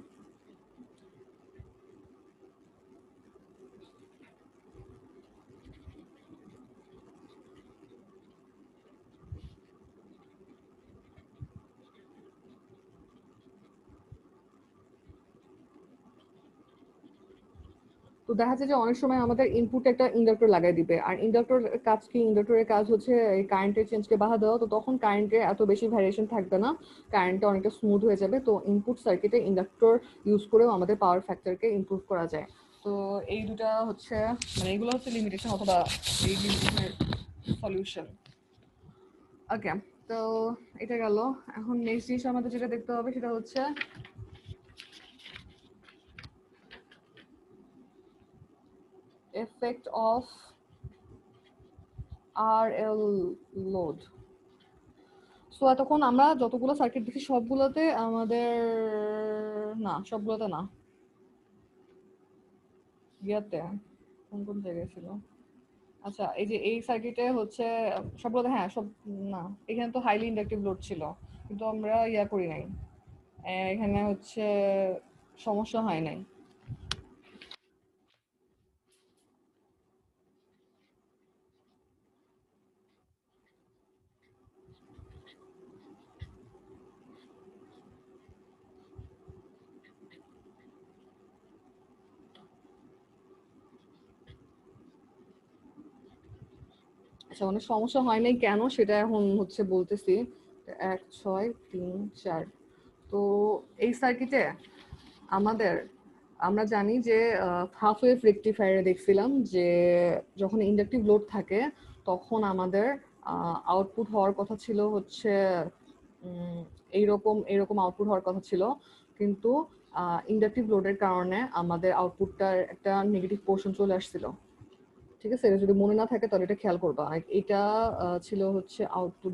তো দেখা যায় যে অনেক সময় আমাদের ইনপুট একটা ইন্ডাক্টর লাগাই দিবে, আর ইন্ডাক্টর কাজ কি, ইন্ডাক্টরের কাজ হচ্ছে এই কারেন্টের চেঞ্জকে বাধা দেওয়া। তো তখন কারেন্টে এত বেশি ভ্যারিয়েশন থাকবে না, কারেন্টটা অনেকটা স্মুথ হয়ে যাবে। তো ইনপুট সার্কিটে ইন্ডাক্টর ইউজ করেও আমাদের পাওয়ার ফ্যাক্টরকে ইমপ্রুভ করা যায়। তো এই দুটা হচ্ছে মানে এগুলো হচ্ছে লিমিটেশন অথবা এই লিমিটেশনের সলিউশন। ওকে, তো এটা গেল। এখন নেক্সট জিনিস আমাদের যেটা দেখতে হবে সেটা হচ্ছে effect of RL load। So এতক্ষণ আমরা যতগুলো সার্কিট দেখি সবগুলোতে আমাদের, না সবগুলোতে না, ইয়াতে কোন কোন জায়গায় ছিল, আচ্ছা এই যে এই সার্কিটে হচ্ছে সবগুলোতে, হ্যাঁ সব, না এখানে তো হাইলি ইন্ডাকটিভ লোড ছিল কিন্তু আমরা ইয়া করি নাই, এখানে হচ্ছে সমস্যা হয় নাই। আচ্ছা অনেক সমস্যা হয় নাই কেন সেটা এখন হচ্ছে বলতেছি। 1 6 3 4। তো এই সার্কিটে আমাদের, আমরা জানি যে হাফ ওয়েভ রেকটিফায়ারে দেখছিলাম যে যখন ইন্ডাকটিভ লোড থাকে তখন আমাদের আউটপুট হওয়ার কথা ছিল হচ্ছে এইরকম এরকম আউটপুট হওয়ার কথা ছিল, কিন্তু ইন্ডাকটিভ লোডের কারণে আমাদের আউটপুটটার একটা নেগেটিভ পোর্শন চলে আসছিল। ঠিক আছে, এটা যদি মনে না থাকে তাহলে এটা খেয়াল করবা। এটা ছিল হচ্ছে output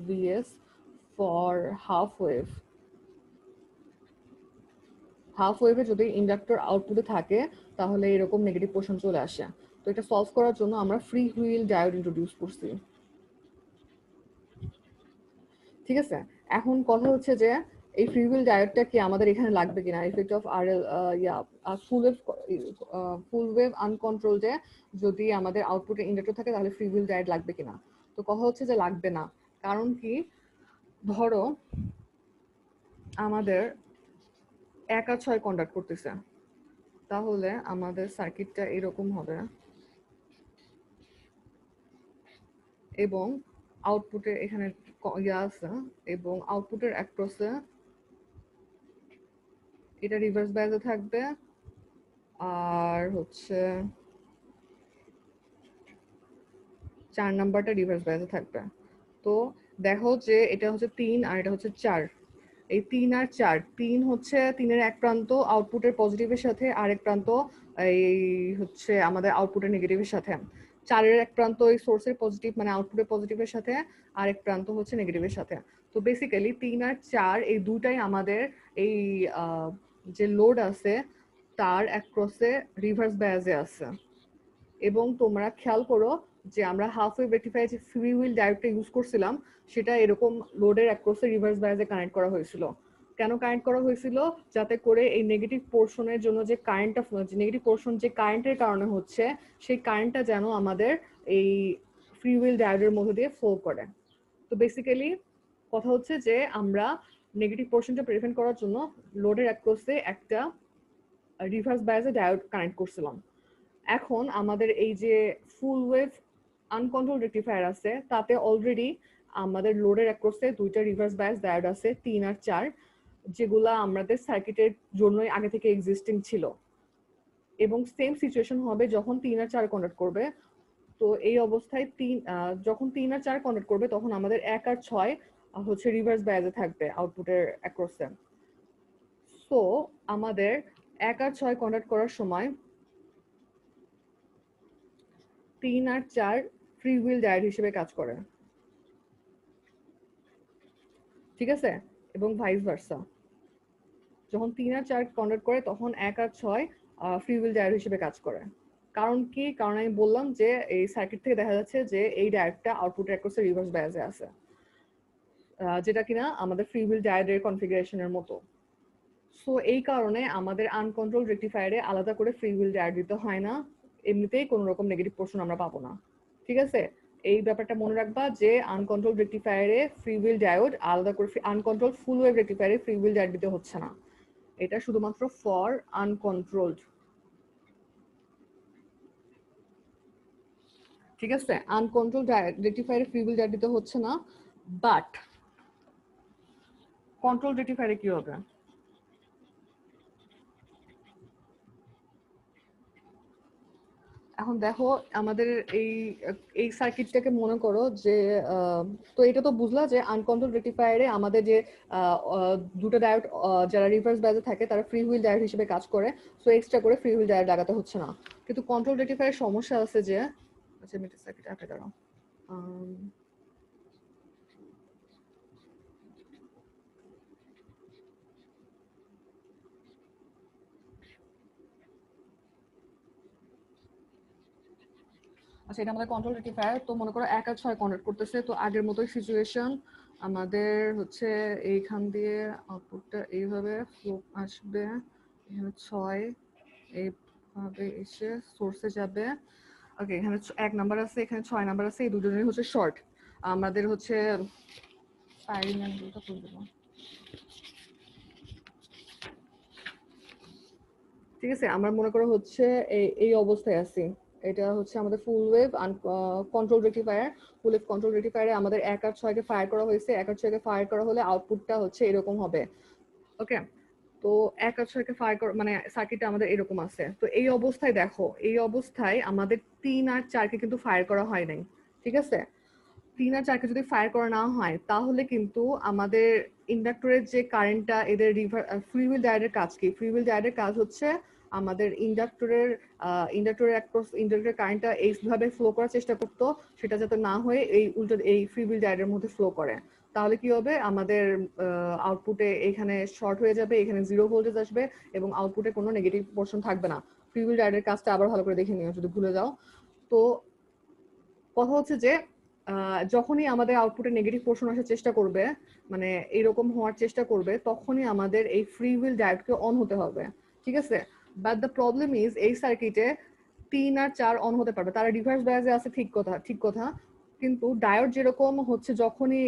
VS for half wave. Half ওয়েভে যদি ইন্ডাক্টর আউটপুটে থাকে তাহলে এরকম নেগেটিভ পোর্শন চলে আসে। তো এটা সলভ করার জন্য আমরা ফ্রি হুইল ডায়োড ইন্ট্রোডিউস করছি। ঠিক আছে, এখন কথা হচ্ছে যে এই ফ্রি হুইল ডায়োডটা কি আমাদের এখানে লাগবে কিনা, ইফেক্ট অফ আরএল ইয়া ফুল ওয়েভ আনকন্ট্রোলডে যদি আমাদের আউটপুটে ইন্ডাক্টর থাকে তাহলে ফ্রি হুইল ডায়োড লাগবে কিনা। তো কথা হচ্ছে যে লাগবে না। কারণ কি, ধরো আমাদের 1 আর 6 কন্ডাক্ট করতেছে, তাহলে আমাদের সার্কিটটা এরকম হবে এবং আউটপুটে এখানে ইয়া আছে এবং আউটপুটের অ্যাক্রসে এটা রিভার্স বায়াসে থাকবে, আর হচ্ছে 4 নাম্বারটা রিভার্স বায়াসে থাকবে। তো দেখো যে এটা হচ্ছে 3 আর এটা হচ্ছে 4। এই 3 আর 4, 3 হচ্ছে 3-এর এক প্রান্ত আউটপুটের পজিটিভের সাথে, আর এক প্রান্ত এই হচ্ছে আমাদের আউটপুটের নেগেটিভের সাথে। 4-এর এক প্রান্ত এই সোর্সের পজিটিভ মানে আউটপুটের পজিটিভের সাথে, আর এক প্রান্ত হচ্ছে নেগেটিভের সাথে। তো বেসিক্যালি 3 আর 4 এই দুটাই আমাদের এই যে লোড আছে তার অ্যাক্রসে রিভার্স বায়াসে আছে। এবং তোমরা খেয়াল করো যে আমরা হাফ ওয়েভ রেকটিফায়ার যে ফ্রি হুইল ডায়োডটা ইউজ করছিলাম সেটা এরকম লোডের অ্যাক্রসে রিভার্স বায়াসে কানেক্ট করা হয়েছিল। কেন কারেন্ট করা হয়েছিল? যাতে করে এই নেগেটিভ পোর্শনের জন্য যে কারেন্টটা নেগেটিভ পোর্শন যে কারেন্টের কারণে হচ্ছে, সেই কারেন্টটা যেন আমাদের এই ফ্রি হুইল ডায়োডের মধ্যে দিয়ে ফ্লো করে। তো বেসিক্যালি কথা হচ্ছে যে আমরা নেগেটিভ পোর্শনটা প্রিভেন্ট করার জন্য লোডের অ্যাক্রসে একটা রিভার্স বায়াসে ডায়োড কানেক্ট করছিলাম। এখন আমাদের এই যে ফুল ওয়েভ আনকন্ট্রোল রেকটিফায়ার আছে, তাতে অলরেডি আমাদের লোডের অ্যাক্রসে দুইটা রিভার্স বায়াস ডায়োড আছে, 3 আর 4, যেগুলা আমাদের সার্কিটের জন্যই আগে থেকে এক্সিস্টিং ছিল। এবং সেম সিচুয়েশন হবে যখন 3 আর 4 কন্ডাক্ট করবে। তো এই অবস্থায় যখন 3 আর 4 কন্ডাক্ট করবে, তখন আমাদের 1 আর 6 হচ্ছে রিভার্স বায়াসে থাকবে আউটপুটের অ্যাক্রসে। সো আমাদের 1 আর 6 কন্ডাক্ট করার সময় 3 আর 4 ফ্রি হুইল ডায়োড হিসেবে কাজ করে, ঠিক আছে? এবং ভাইস ভার্সা, যখন 3 আর 4 কন্ডাক্ট করে তখন 1 আর 6 ফ্রি হুইল ডায়োড হিসেবে কাজ করে। কারণ কি? কারণ আমি বললাম যে এই সার্কিট থেকে দেখা যাচ্ছে যে এই ডায়োডটা আউটপুট অ্যাক্রসে রিভার্স বায়াসে আছে, যেটা কিনা আমাদের ফ্রি হুইল ডায়োডের কনফিগারেশনের মতো। সো এই কারণে আমাদের আনকন্ট্রোল রেকটিফায়ারে আলাদা করে ফ্রি হুইল ডায়োড দিতে হয় না, এমনিতেই কোনো রকম নেগেটিভ পোর্শন আমরা পাবো না, ঠিক আছে? এই ব্যাপারটা মনে রাখবা যে আনকন্ট্রোল রেকটিফায়ারে ফ্রি হুইল ডায়োড আলাদা করে, আনকন্ট্রোল ফুল ওয়েভ রেকটিফায়ারে ফ্রি হুইল ডায়োড দিতে হচ্ছে না, এটা শুধুমাত্র ফর আনকন্ট্রোলড, ঠিক আছে? আনকন্ট্রোল রেকটিফায়ারে ফ্রি হুইল ডায়োড দিতে হচ্ছে না, বাট কন্ট্রোল রেকটিফায়ারে কি হবে? এখন দেখো আমাদের এই এই সার্কিটটাকে মনে করো যে তো এটা তো বুঝলা যে আনকন্ট্রোল রেকটিফায়ারে আমাদের যে দুটো ডায়োড যারা রিভার্স বায়াসে থাকে তারা ফ্রি হুইল ডায়োড হিসেবে কাজ করে, সো এক্সট্রা করে ফ্রি হুইল ডায়োড লাগাতে হচ্ছে না। কিন্তু কন্ট্রোল রেকটিফায়ারের সমস্যা আছে যে, আচ্ছা আমি একটা সার্কিট আঁকে দাঁড়াও। আচ্ছা, এটা আমাদের কন্ট্রোল রেকটিফায়ার। তো মনে করো 1 আর 6 কন্ডাক্ট করতেছে, তো আগের মতোই সিচুয়েশন, আমাদের হচ্ছে এইখান দিয়ে আউটপুটটা এইভাবে ফ্লো আসবে, এখানে 6 এইভাবে এসে সোর্সে যাবে। ওকে, এখানে 1 নাম্বার আছে, এখানে 6 নাম্বার আছে, এই দুজনেরই হচ্ছে শর্ট। আমাদের হচ্ছে ফায়ারিং অ্যাঙ্গেলটা করে দেবো, ঠিক আছে? আমরা মনে করো হচ্ছে এই অবস্থায় আছি, এটা হচ্ছে আমাদের full wave control rectifier. Full wave control রেকটিফায়ারে আমাদের 1 আর 6 কে ফায়ার করা হয়েছে, 1 আর 6 কে ফায়ার করা হলে আউটপুটটা হচ্ছে এরকম হবে, ওকে? তো 1 আর 6 কে ফায়ার করা মানে সার্কিটটা আমাদের এরকম আছে। তো এই অবস্থায় দেখো, এই অবস্থায় আমাদের 3 আর 4 কে কিন্তু ফায়ার করা হয় নাই, ঠিক আছে? 3 আর 4 কে যদি ফায়ার করা না হয়, তাহলে কিন্তু আমাদের ইন্ডাক্টরের যে কারেন্টটা, এদের ফ্রি হুইল ডায়োডের কাজ কি? ফ্রি হুইল ডায়োডের কাজ হচ্ছে আমাদের ইন্ডাক্টরের কারেন্টটা এইভাবে ফ্লো করার চেষ্টা করতো, সেটা যাতে না হয়ে এই উল্টো এই ফ্রি হুইল ডায়োডের মধ্যে ফ্লো করে। তাহলে কি হবে? আমাদের আউটপুটে এখানে শর্ট হয়ে যাবে, এখানে 0 ভোল্টেজ আসবে এবং আউটপুটে কোনো নেগেটিভ পোর্শন থাকবে না। ফ্রি হুইল ডায়োডের কাজটা আবার ভালো করে দেখে নিও যদি ভুলে যাও। তো কথা হচ্ছে যে যখনই আমাদের আউটপুটে নেগেটিভ পোর্শন আসার চেষ্টা করবে, মানে এরকম হওয়ার চেষ্টা করবে, তখনই আমাদের এই ফ্রি হুইল ডায়োডকে অন হতে হবে, ঠিক আছে? বাট দ্য প্রবলেম ইজ এই সার্কিটে 3 আর 4 অন হতে পারবে, তারা রিভার্স বায়াসে আছে, ঠিক কথা, ঠিক কথা। কিন্তু ডায়োড যেরকম হচ্ছে যখনই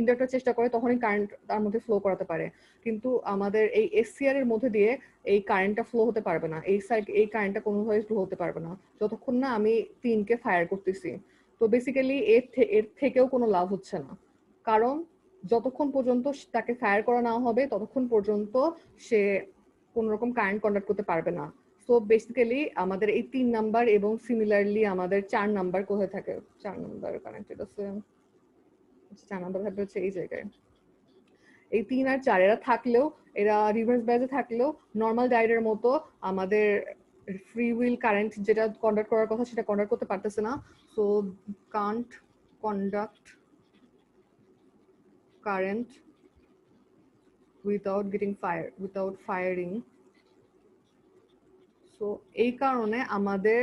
ইন্ডাক্টর চেষ্টা করে তখনই কারেন্ট তার মধ্যে ফ্লো করাতে পারে, কিন্তু আমাদের এই এসসিআর এর মধ্যে দিয়ে এই কারেন্টটা ফ্লো হতে পারবে না, এই কারেন্টটা কোনোভাবে ফ্লো হতে পারবে না যতক্ষণ না আমি 3 কে ফায়ার করতেছি। তো বেসিক্যালি এর থেকেও কোনো লাভ হচ্ছে না, কারণ যতক্ষণ পর্যন্ত তাকে ফায়ার করা না হবে ততক্ষণ পর্যন্ত সে কোন রকম কারেন্ট কন্ডাক্ট করতে পারবে না। সো বেসিক্যালি আমাদের এই 3 নাম্বার এবং সিমিলারলি আমাদের 4 নাম্বার কোথায় থাকে? 4 নাম্বার কানেক্টেড আছে, 4 নাম্বার থাকবে হচ্ছে এই জায়গায়। এই 3 আর 4 এরা থাকলেও, এরা রিভার্স বায়াসে থাকলেও নর্মাল ডায়োডের মতো আমাদের ফ্রি হুইল কারেন্ট যেটা কন্ডাক্ট করার কথা সেটা কন্ডাক্ট করতে পারতেছে না। So can't conduct current without firing. So এই কারণে আমাদের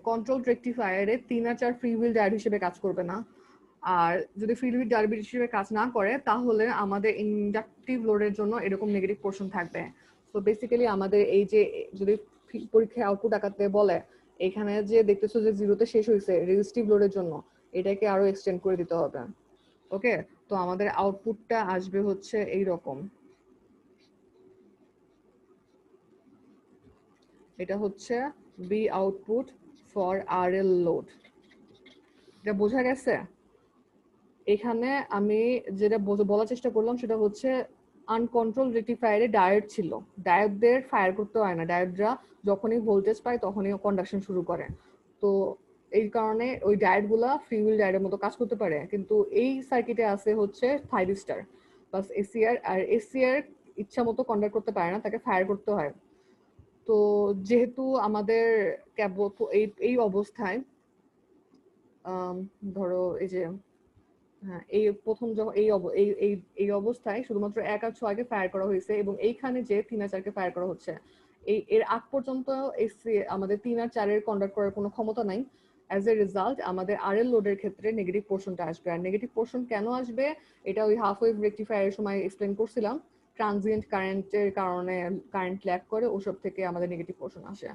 কন্ট্রোল রেকটিফায়ারে 3 আর 4 ফ্রি হুইল ডায়োড হিসেবে কাজ করবে না। আর যদি ফিল্ড ডায়াবেটিস হিসেবে কাজ না করে তাহলে আমাদের ইন্ডাকটিভ লোডের জন্য এরকম নেগেটিভ পোর্শন থাকবে। তো বেসিক্যালি আমাদের এই যে যদি পরীক্ষায় আউটপুট আঁকাতে বলে এখানে যে দেখতেছো যে জিরোতে শেষ হয়েছে রেজিস্টিভ লোডের জন্য, এটাকে আরো এক্সটেন্ড করে দিতে হবে। ওকে, তো আমাদের আউটপুটটা আসবে হচ্ছে এই রকম। এটা হচ্ছে V output for RL load. এটা বোঝা গেছে? এখানে আমি যেটা বলার চেষ্টা করলাম সেটা হচ্ছে আনকন্ট্রোল রেকটিফায়ারে ডায়োড ছিল। ডায়োডদের ফায়ার করতে হয় না, ডায়োডরা যখনই ভোল্টেজ পায় তখনই কন্ডাকশন শুরু করে। তো এই কারণে ওই ডায়োডগুলা ফ্রি হুইল ডায়োডের মতো কাজ করতে পারে, কিন্তু এই সার্কিটে আছে হচ্ছে থাইরিস্টার প্লাস এসিআর, আর এসিআর ইচ্ছা মতো কন্ডাক্ট করতে পারে না, তাকে ফায়ার করতে হয়। তো যেহেতু আমাদের এই অবস্থায় ধরো এই যে হ্যাঁ, এই প্রথম যখন এই অবস্থায় শুধুমাত্র 1 আর 6 কে ফায়ার করা হয়েছে এবং এইখানে যে 3 আর 4 কে ফায়ার করা হচ্ছে, এর আগ পর্যন্ত আমাদের 3 আর 4 এর কন্ডাক্ট করার কোনো ক্ষমতা নাই। অ্যাজ এ রেজাল্ট আমাদের আরএল লোডের ক্ষেত্রে নেগেটিভ পোর্শনটা আসবে। আর নেগেটিভ পোর্শন কেন আসবে এটা ওই হাফ ওয়েভ রেকটিফায়ারের সময় এক্সপ্লেন করছিলাম। ট্রানজিয়েন্ট কারেন্টের কারণে কারেন্ট ল্যাগ করে, ওসব থেকে আমাদের নেগেটিভ পোর্শন আসে।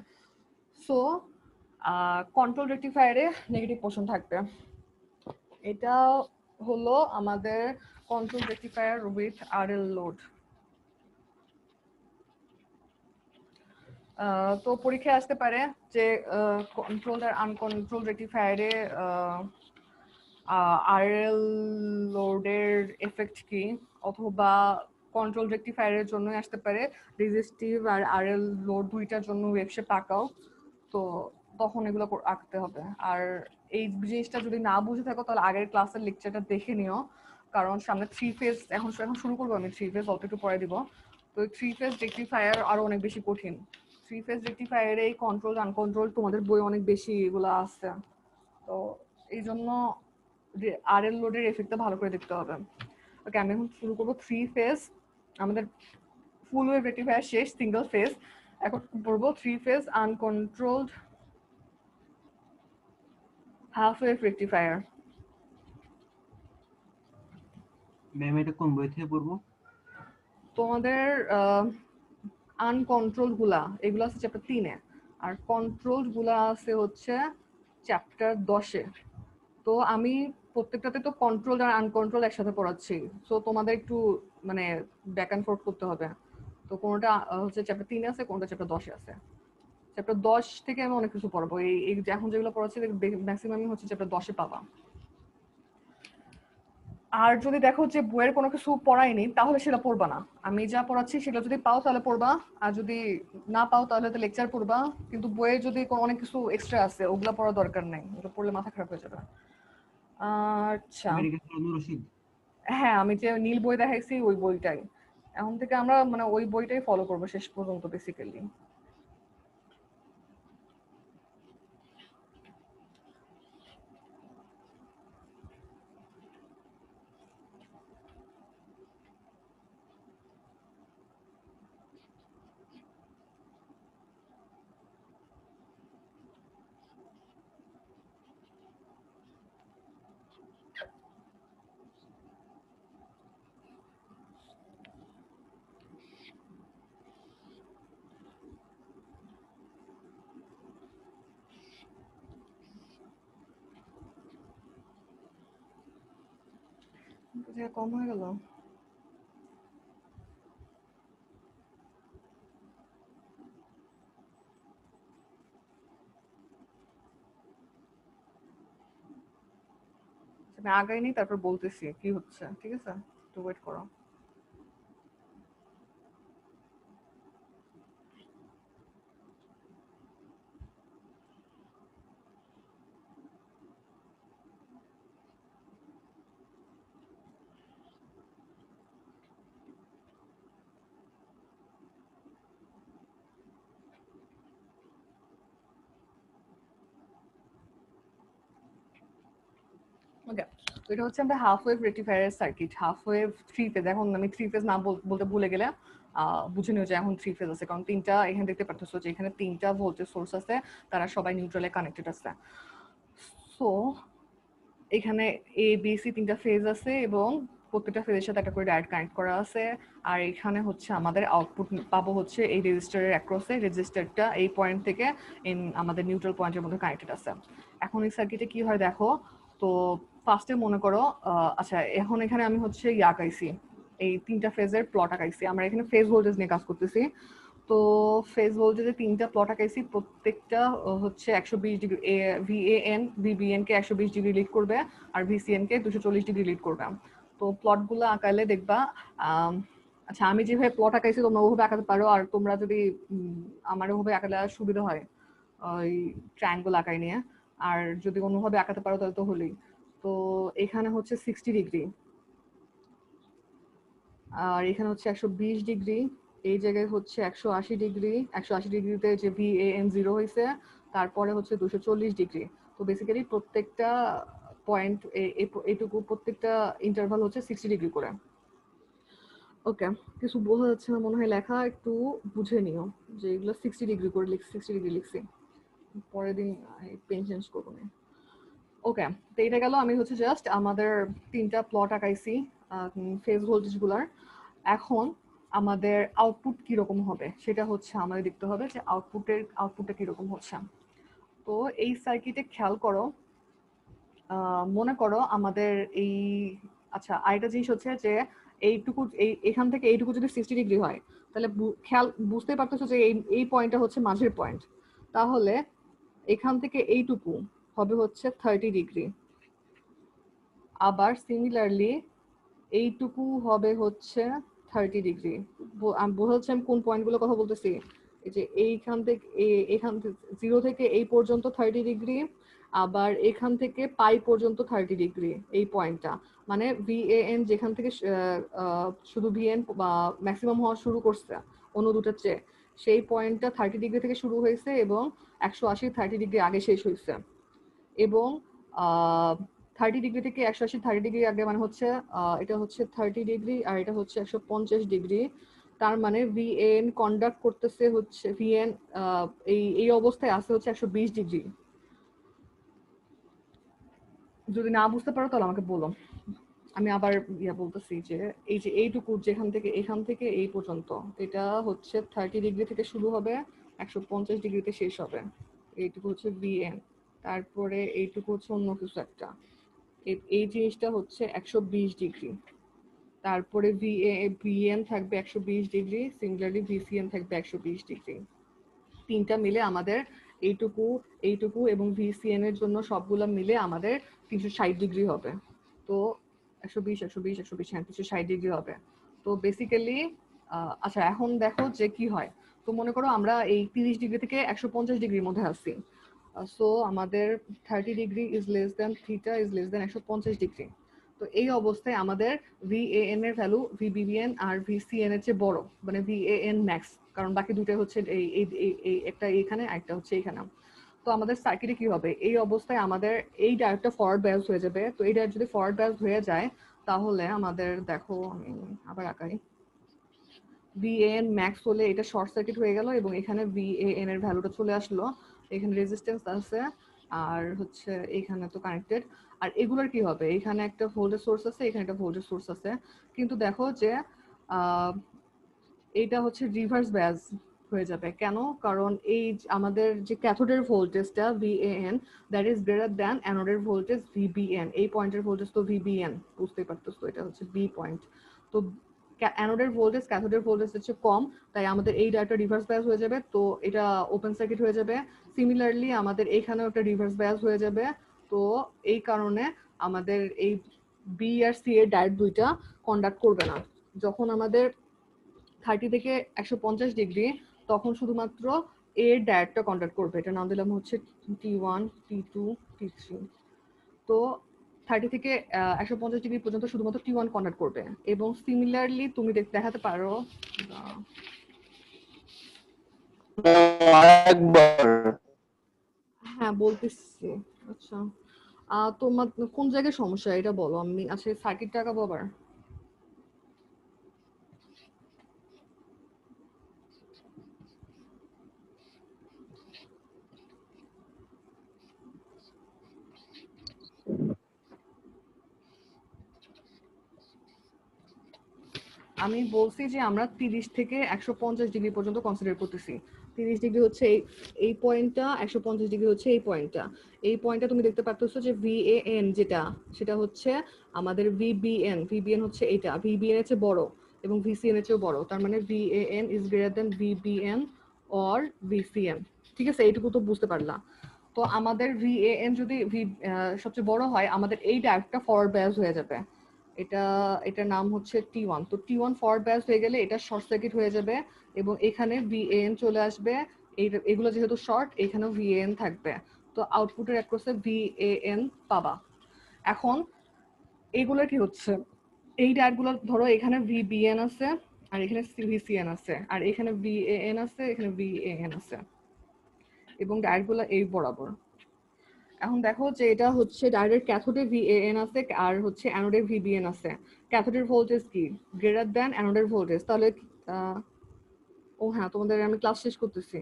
সো কন্ট্রোল রেকটিফায়ারে নেগেটিভ পোর্শন থাকবে। এটা হলো আমাদের control rectifier with RL load. তো পরীক্ষায় আসতে পারে যে কন্ট্রোল আর আনকন্ট্রোল রেকটিফায়ারে আরএল লোডের এফেক্ট কি, অথবা কন্ট্রোল রেকটিফায়ারের জন্যই আসতে পারে রেজিস্টিভ আর আরএল লোড দুইটার জন্য ওয়েভ শেপ আঁকাও। তো তখন এগুলো আঁকতে হবে। আর এই জিনিসটা যদি না বুঝে থাকো তাহলে আগের ক্লাসের লেকচারটা দেখে নিও, কারণ সামনে 3 ফেজ এখন শুরু করবো আমি। 3 ফেজ অল্প একটু পরে দিব। তো 3 ফেজ রেকটিফায়ার আরো অনেক বেশি কঠিন। 3 ফেজ রেকটিফায়ারে এই কন্ট্রোল আনকন্ট্রোল তোমাদের বই অনেক বেশি এগুলো আছে। তো এই জন্য আরএল লোডের এফেক্টটা ভালো করে দেখতে হবে। ওকে, আমি এখন শুরু করবো 3 ফেজ। আমাদের ফুল ওয়েভ রেকটিফায়ার শেষ, সিঙ্গেল ফেজ। এখন পড়বো 3 phase uncontrolled half wave rectifier. Ma'am এটা কোন বই থেকে পড়বো? তোমাদের আনকন্ট্রোল গুলা এগুলো আছে চ্যাপ্টার 3-এ, আর কন্ট্রোল গুলা আছে হচ্ছে চ্যাপ্টার 10-এ। তো আমি প্রত্যেকটাতে তো কন্ট্রোল আর আনকন্ট্রোল একসাথে পড়াচ্ছি, সো তোমাদের একটু মানে ব্যাক অ্যান্ড ফোর্থ করতে হবে। তো কোনটা হচ্ছে চ্যাপ্টার 3-এ আছে, কোনটা চ্যাপ্টার 10-এ আছে। চ্যাপ্টার 10 থেকে আমি অনেক কিছু পড়াবো। এই এখন যেগুলো পড়াচ্ছি ম্যাক্সিমামই হচ্ছে চ্যাপ্টার 10-এ পাবা। আর যদি দেখো যে বইয়ের কোনো কিছু পড়াইনি তাহলে সেটা পড়বা না। আমি যা পড়াচ্ছি সেটা যদি পাও তাহলে পড়বা, আর যদি না পাও তাহলে তো লেকচার পড়বা। কিন্তু বইয়ে যদি অনেক কিছু এক্সট্রা আছে ওগুলা পড়ার দরকার নেই, ওগুলো পড়লে মাথা খারাপ হয়ে যাবে। আচ্ছা, আমেরিকা হারুনুর রশিদ। হ্যাঁ, আমি যে নীল বই দেখাইছি ওই বইটাই। এখন থেকে আমরা মানে ওই বইটাই ফলো করবো শেষ পর্যন্ত বেসিক্যালি। কম হয়ে গেল। আমি আগাই নি, তারপর বলতেছি কি হচ্ছে, ঠিক আছে? একটু ওয়েট করো। ওকে, তো এটা হচ্ছে আমরা হাফ ওয়েভ রেকটিফায়ারের সার্কিট। Half wave 3 phase. এখন আমি 3 ফেজ না বলতে ভুলে গেলে বুঝে নিও যে এখন 3 ফেজ আছে, কারণ তিনটা এখানে দেখতে পারতেছো যে এখানে তিনটা ভোল্টেজ সোর্স আছে, তারা সবাই নিউট্রালে কানেক্টেড আছে। সো এখানে এ বি সি তিনটা ফেজ আছে এবং প্রত্যেকটা ফেজের সাথে একটা করে ডাইরেক্ট কানেক্ট করা আছে। আর এখানে হচ্ছে আমাদের আউটপুট পাবো হচ্ছে এই রেজিস্টারের অ্যাক্রসে। রেজিস্টারটা এই পয়েন্ট থেকে আমাদের নিউট্রাল পয়েন্টের মধ্যে কানেক্টেড আছে। এখন এই সার্কিটে কি হয় দেখো। তো ফার্স্টে মনে করো আচ্ছা, এখন এখানে আমি হচ্ছে আঁকাইছি, এই তিনটা ফেজের প্লট আঁকাইছি। আমরা এখানে ফেজ ভোল্টেজ নিয়ে কাজ করতেছি। তো ফেজ ভোল্টেজে তিনটা প্লট আঁকাইছি, প্রত্যেকটা হচ্ছে 120 ডিগ্রি। ভিএএন ভিবিএন কে 120 ডিগ্রি লিড করবে আর ভিসিএন কে 240 ডিগ্রি লিড করবে। তো প্লটগুলো আঁকাইলে দেখবা আচ্ছা, আমি যেভাবে প্লট আঁকাইছি তোমরা ওভাবে আঁকাতে পারো। আর তোমরা যদি আমার ওভাবে আঁকালে সুবিধা হয় ওই ট্রায়াঙ্গল আঁকাই নিয়ে। আর যদি অন্যভাবে আঁকাতে পারো তাহলে তো হলেই। তো এখানে হচ্ছে 60 ডিগ্রি আর এখানে হচ্ছে 120 ডিগ্রি। এই জায়গায় হচ্ছে 180 ডিগ্রি। 180 ডিগ্রিতে যে ভিএএন 0 হয়েছে, তারপরে হচ্ছে 240 ডিগ্রি। তো বেসিক্যালি প্রত্যেকটা পয়েন্ট এইটুকু প্রত্যেকটা ইন্টারভাল হচ্ছে 60 ডিগ্রি করে। ওকে, কিছু বোঝা যাচ্ছে না মনে হয়, লেখা একটু বুঝে নিও যে এগুলো 60 ডিগ্রি করে লিখছি, 60 ডিগ্রি লিখছি। পরের দিন পেন চেঞ্জ করবো না। ওকে, তো এটা গেল। আমি হচ্ছে জাস্ট আমাদের তিনটা প্লট আঁকাইছি ফেজ ভোল্টেজ গুলার। এখন আমাদের আউটপুট কিরকম হবে সেটা হচ্ছে আমাদের দেখতে হবে যে আউটপুটটা কিরকম হচ্ছে। তো এই সার্কিটে খেয়াল করো, মনে করো আমাদের এই, আচ্ছা আরেকটা জিনিস হচ্ছে যে এইটুকু এখান থেকে এইটুকু যদি 60 ডিগ্রি হয়, তাহলে খেয়াল বুঝতেই পারতেছো যে এই পয়েন্টটা হচ্ছে মাঝের পয়েন্ট। তাহলে এখান থেকে এইটুকু হবে হচ্ছে 30 ডিগ্রি। আবার সিমিলারলি এইটুকু হবে হচ্ছে 30 ডিগ্রি। আমি বোঝা যাচ্ছে আমি কোন পয়েন্টগুলোর কথা বলতেছি। এই যে এইখান থেকে এখান থেকে 0 থেকে এই পর্যন্ত 30 ডিগ্রি, আবার এখান থেকে পাই পর্যন্ত 30 ডিগ্রি। এই পয়েন্টটা মানে ভিএএন যেখান থেকে শুধু ভিএন বা ম্যাক্সিমাম হওয়া শুরু করছে অন্য দুটার চেয়ে, সেই পয়েন্টটা 30 ডিগ্রি থেকে শুরু হয়েছে এবং 180 30 ডিগ্রি আগে শেষ হয়েছে। এবং 30 ডিগ্রি থেকে 180 30 ডিগ্রি আগে মানে হচ্ছে এটা হচ্ছে 30 ডিগ্রি আর এটা হচ্ছে 150 ডিগ্রি। তার মানে ভিএন কন্ডাক্ট করতেছে হচ্ছে ভিএন এই অবস্থায় আছে হচ্ছে 120 ডিগ্রি। যদি না বুঝতে পারো তাহলে আমাকে বলো। আমি আবার বলতেছি যে এই যে এইটুকু যেখান থেকে এখান থেকে এই পর্যন্ত, এটা হচ্ছে 30 ডিগ্রি থেকে শুরু হবে, 150 ডিগ্রিতে শেষ হবে। এইটুকু হচ্ছে ভিএন। তারপরে এইটুকু হচ্ছে অন্য কিছু একটা। এই জিনিসটা হচ্ছে 120 ডিগ্রি। তারপরে ভিএন থাকবে 120 ডিগ্রি, সিমিলারলি ভিসিএন থাকবে 120 ডিগ্রি। তিনটা মিলে আমাদের এইটুকু এইটুকু এবং ভিসিএন এর জন্য সবগুলো মিলে আমাদের 360 ডিগ্রি হবে। তো 120 120 120 হ্যাঁ 360 ডিগ্রি হবে। তো বেসিক্যালি আচ্ছা এখন দেখো যে কি হয়। তো মনে করো আমরা এই 30 ডিগ্রি থেকে 150 ডিগ্রির মধ্যে আছি। সো আমাদের 30 degree is less than theta is less than 150 degree. তো এই অবস্থায় আমাদের ভিএএন এর ভ্যালু ভিবিএন আর ভিসিএন এর চেয়ে বড়, মানে ভিএএন ম্যাক্স, কারণ বাকি দুটো হচ্ছে এই একটা এখানে একটা হচ্ছে এখানে। তো আমাদের সার্কিটে কি হবে, এই অবস্থায় আমাদের এই ডায়োডটা ফরওয়ার্ড বায়াস হয়ে যাবে। তো এই ডায়োড যদি ফরওয়ার্ড বায়াস হয়ে যায় তাহলে আমাদের দেখো আমি আবার আঁকাই, ভিএএন ম্যাক্স হলে এটা শর্ট সার্কিট হয়ে গেল এবং এখানে ভিএএন এর ভ্যালুটা চলে আসলো। এখানে রেজিস্ট্যান্স আছে আর হচ্ছে এখানে তো কানেক্টেড। আর এগুলোর কি হবে, এখানে একটা ভোল্টেজ সোর্স আছে, এখানে একটা ভোল্টেজ সোর্স আছে। কিন্তু দেখো যে এটা হচ্ছে রিভার্স বায়াস হয়ে যাবে। কেন? কারণ এই আমাদের যে ক্যাথোডের ভোল্টেজটা VAN that is greater than অ্যানোডের ভোল্টেজ ভিবিএন। এই পয়েন্টের ভোল্টেজ তো ভিবিএন, বুঝতেই পারতেছো এটা হচ্ছে বি পয়েন্ট। তো অ্যানোডের ভোল্টেজ ক্যাথোডের ভোল্টেজ হচ্ছে কম, তাই আমাদের এই ডায়োডটা রিভার্স বায়াস হয়ে যাবে। তো এটা ওপেন সার্কিট হয়ে যাবে। সিমিলারলি আমাদের এখানেও একটা রিভার্স বায়াস হয়ে যাবে। তো এই কারণে আমাদের এই বি আর সি এর ডায়োড দুইটা কন্ডাক্ট করবে না। যখন আমাদের 30 থেকে 150 ডিগ্রি, তখন শুধুমাত্র এর ডায়োডটা কন্ডাক্ট করবে। এটা নাম দিলাম হচ্ছে T1 T2 T3। তো 30 থেকে 150 ডিগ্রি পর্যন্ত শুধুমাত্র T1 কন্ডাক্ট করবে। এবং সিমিলারলি তুমি দেখাতে পারো, হ্যাঁ বলতেছি। আচ্ছা তোমার কোন জায়গায় সমস্যা এটা বলো, আমি আচ্ছা সার্কিটটা আঁকাবো আবার। আমি বলছি যে আমরা 30 থেকে 150 ডিগ্রি পর্যন্ত কনসিডার করতেছি। 30 ডিগ্রি হচ্ছে এই পয়েন্টটা, 150 ডিগ্রি হচ্ছে এই পয়েন্টটা। এই পয়েন্টটা তুমি দেখতে পাচ্ছ যে VAN যেটা, সেটা হচ্ছে আমাদের VBN হচ্ছে এটা, VBN এর চেয়ে বড় এবং VCN এর চেয়েও বড়। তার মানে VAN is greater than VBN or VCN। ঠিক আছে, এইটুকু তো বুঝতে পারলা। তো আমাদের VAN যদি সবচেয়ে বড় হয়, আমাদের এই ডায়োডটা ফরওয়ার্ড বায়াস হয়ে যাবে। এটার নাম হচ্ছে T1। তো T1 ফরওয়ার্ড বায়াস হয়ে গেলে এটা শর্ট সার্কিট হয়ে যাবে এবং এখানে VAN চলে আসবে। এগুলো যেহেতু শর্ট, এখানেও VAN থাকবে। তো আউটপুটের অ্যাক্রসে VAN পাবা। এখন এগুলো কি হচ্ছে, এই ডায়োডগুলো ধরো এখানে VBN আছে আর এখানে VCN আছে আর এখানে VAN আছে, এখানে VAN আছে এবং ডায়োডগুলো এই বরাবর। এখন দেখো যে এটা হচ্ছে ডায়োডের ক্যাথোডে VAN আছে আর হচ্ছে অ্যানোডে VBN আছে। ক্যাথোডের ভোল্টেজ কি গ্রেটার দ্যান অ্যানোডের ভোল্টেজ, তাহলে ও হ্যাঁ, তোমাদের আমি ক্লাস শেষ করতেছি।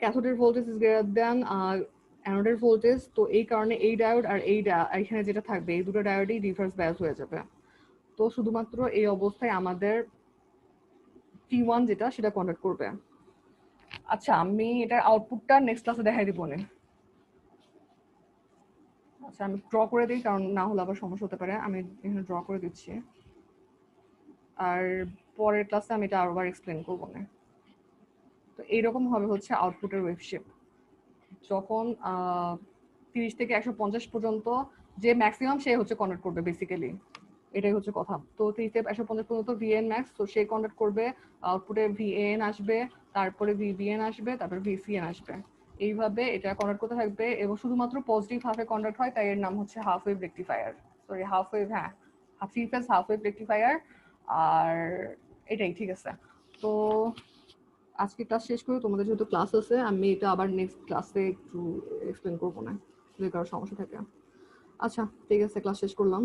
ক্যাথোডের ভোল্টেজ ইজ গ্রেটার দ্যান অ্যানোডের ভোল্টেজ। তো এই কারণে এই ডায়োড আর এইখানে যেটা থাকবে, এই দুটো ডায়োডই রিভার্স বায়াস হয়ে যাবে। তো শুধুমাত্র এই অবস্থায় আমাদের T1 যেটা, সেটা কন্ডাক্ট করবে। আচ্ছা, আমি এটার আউটপুটটা নেক্সট ক্লাসে দেখাই দিব না। আচ্ছা, আমি ড্র করে দিই, কারণ না হলে আবার সমস্যা হতে পারে। আমি এখানে ড্র করে দিচ্ছি, আর পরের ক্লাসে আমি এটা আবার এক্সপ্লেন করবো না। তো এইরকম হবে হচ্ছে আউটপুটের ওয়েভ শেপ। যখন 30 থেকে 150 পর্যন্ত যে ম্যাক্সিমাম, সে হচ্ছে কন্ডাক্ট করবে বেসিক্যালি, এটাই হচ্ছে কথা। তো 30 থেকে 150 পর্যন্ত VN ম্যাক্স, তো সে কন্ডাক্ট করবে। আউটপুটে VAN আসবে, তারপরে VBN আসবে, তারপরে VCN আসবে। এইভাবে এটা কন্ডাক্ট করতে থাকবে এবং শুধুমাত্র পজিটিভ হাফে কন্ডাক্ট হয়, তাই এর নাম হচ্ছে half wave rectifier. Sorry, half wave, হ্যাঁ, three phase half wave rectifier. আর এটাই ঠিক আছে। তো আজকে ক্লাস শেষ করে, তোমাদের যেহেতু ক্লাস আছে, আমি এটা আবার নেক্সট ক্লাসে একটু এক্সপ্লেন করবো না, যদি কারো সমস্যা থাকে। আচ্ছা, ঠিক আছে, ক্লাস শেষ করলাম।